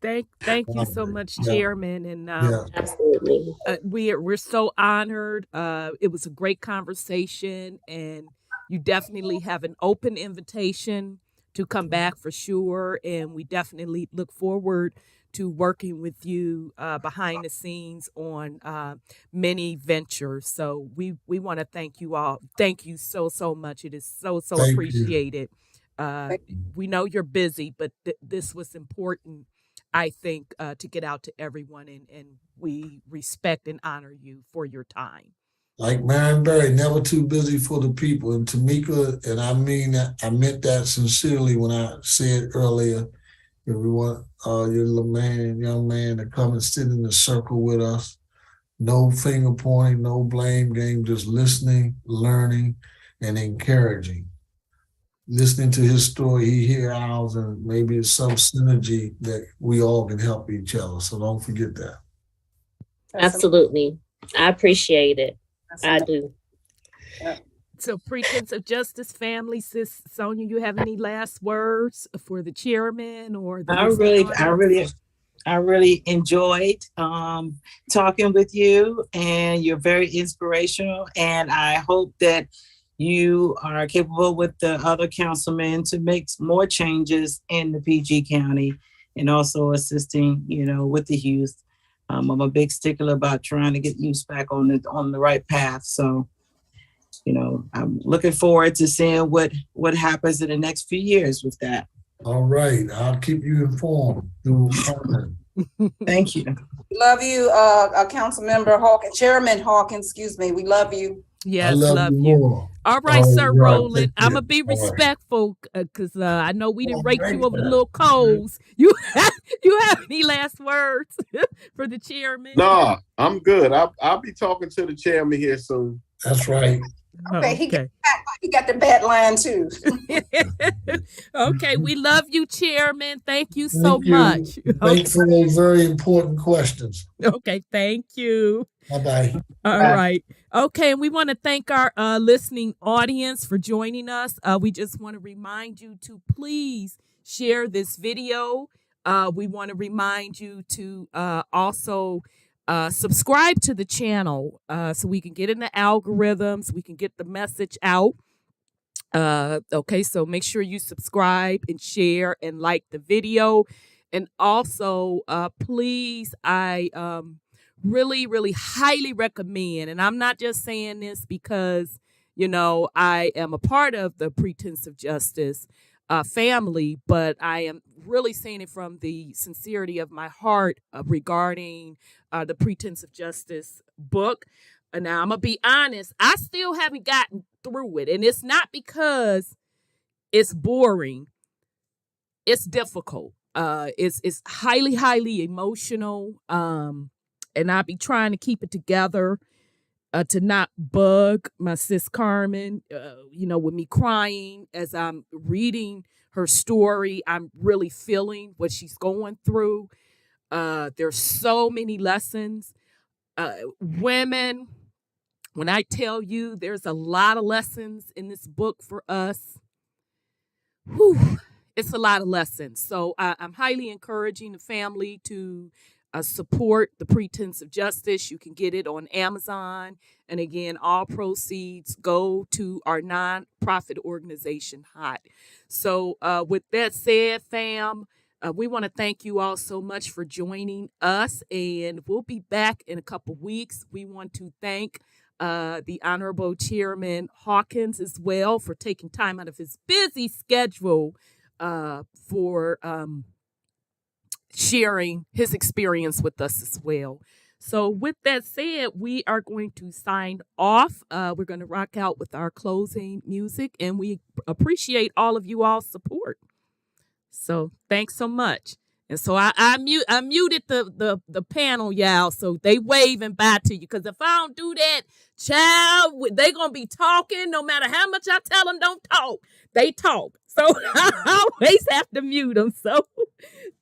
Thank you so much, Yeah. Chairman, and Yeah. Absolutely. we're so honored. It was a great conversation, and you definitely have an open invitation to come back for sure. And we definitely look forward to working with you behind the scenes on many ventures. So we want to thank you all. Thank you so much. It is so Thank you. appreciated. We know you're busy, but this was important, I think, to get out to everyone, and we respect and honor you for your time. Like Marion Barry, never too busy for the people. And Tamika, and I mean that, I meant that sincerely when I said earlier, if we want your little man, young man to come and sit in the circle with us. No finger pointing, no blame game, just listening, learning, and encouraging. Listening to his story, he hear ours, and maybe it's some synergy that we all can help each other. So don't forget that. Absolutely. I appreciate it. I do. So, Pretense of Justice family, Sis Sonia, you have any last words for the chairman or the I really enjoyed talking with you, and you're very inspirational. And I hope that you are capable with the other councilmen to make more changes in the PG County, and also assisting, with the youth. I'm a big stickler about trying to get youth back on the right path. So, I'm looking forward to seeing what happens in the next few years with that. All right, I'll keep you informed through Carmen. Thank you. We love you, Council Member Hawkins, Chairman Hawkins, excuse me. We love you. Yes, I love you more. All right, Sir right, Roland. I'm gonna be respectful because I know we didn't rake you over the little coals. You have any last words for the chairman? No, I'm good. I'll be talking to the chairman here soon. That's right. Okay, he got the bat line too. Okay, we love you, Chairman. Thank you so much. Thanks for those very important questions. Okay, thank you. Bye-bye. All right. Okay, and we want to thank our listening audience for joining us. We just want to remind you to please share this video. We want to remind you to also subscribe to the channel so we can get in the algorithms, we can get the message out. Okay, so make sure you subscribe and share and like the video. And also, please, I really highly recommend, and I'm not just saying this because, I am a part of the Pretense of Justice family, but I am really saying it from the sincerity of my heart regarding the Pretense of Justice book. Now, I'm going to be honest, I still haven't gotten through it. And it's not because it's boring. It's difficult. It's highly emotional. And I'll be trying to keep it together to not bug my sis Carmen, with me crying as I'm reading her story. I'm really feeling what she's going through. There's so many lessons. Women, when I tell you there's a lot of lessons in this book for us, it's a lot of lessons. So I'm highly encouraging the family to support the Pretense of Justice. You can get it on Amazon. And again, all proceeds go to our nonprofit organization, HOT. So with that said, fam, we want to thank you all so much for joining us. And we'll be back in a couple weeks. We want to thank the Honorable Chairman Hawkins as well for taking time out of his busy schedule for sharing his experience with us as well. So with that said, we are going to sign off. We're going to rock out with our closing music, and we appreciate all of you all's support. So thanks so much. And so I muted the panel, y'all, so they waving bye to you. Because if I don't do that, child, they going to be talking no matter how much I tell them don't talk. They talk. So I always have to mute them. So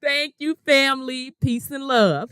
thank you, family. Peace and love.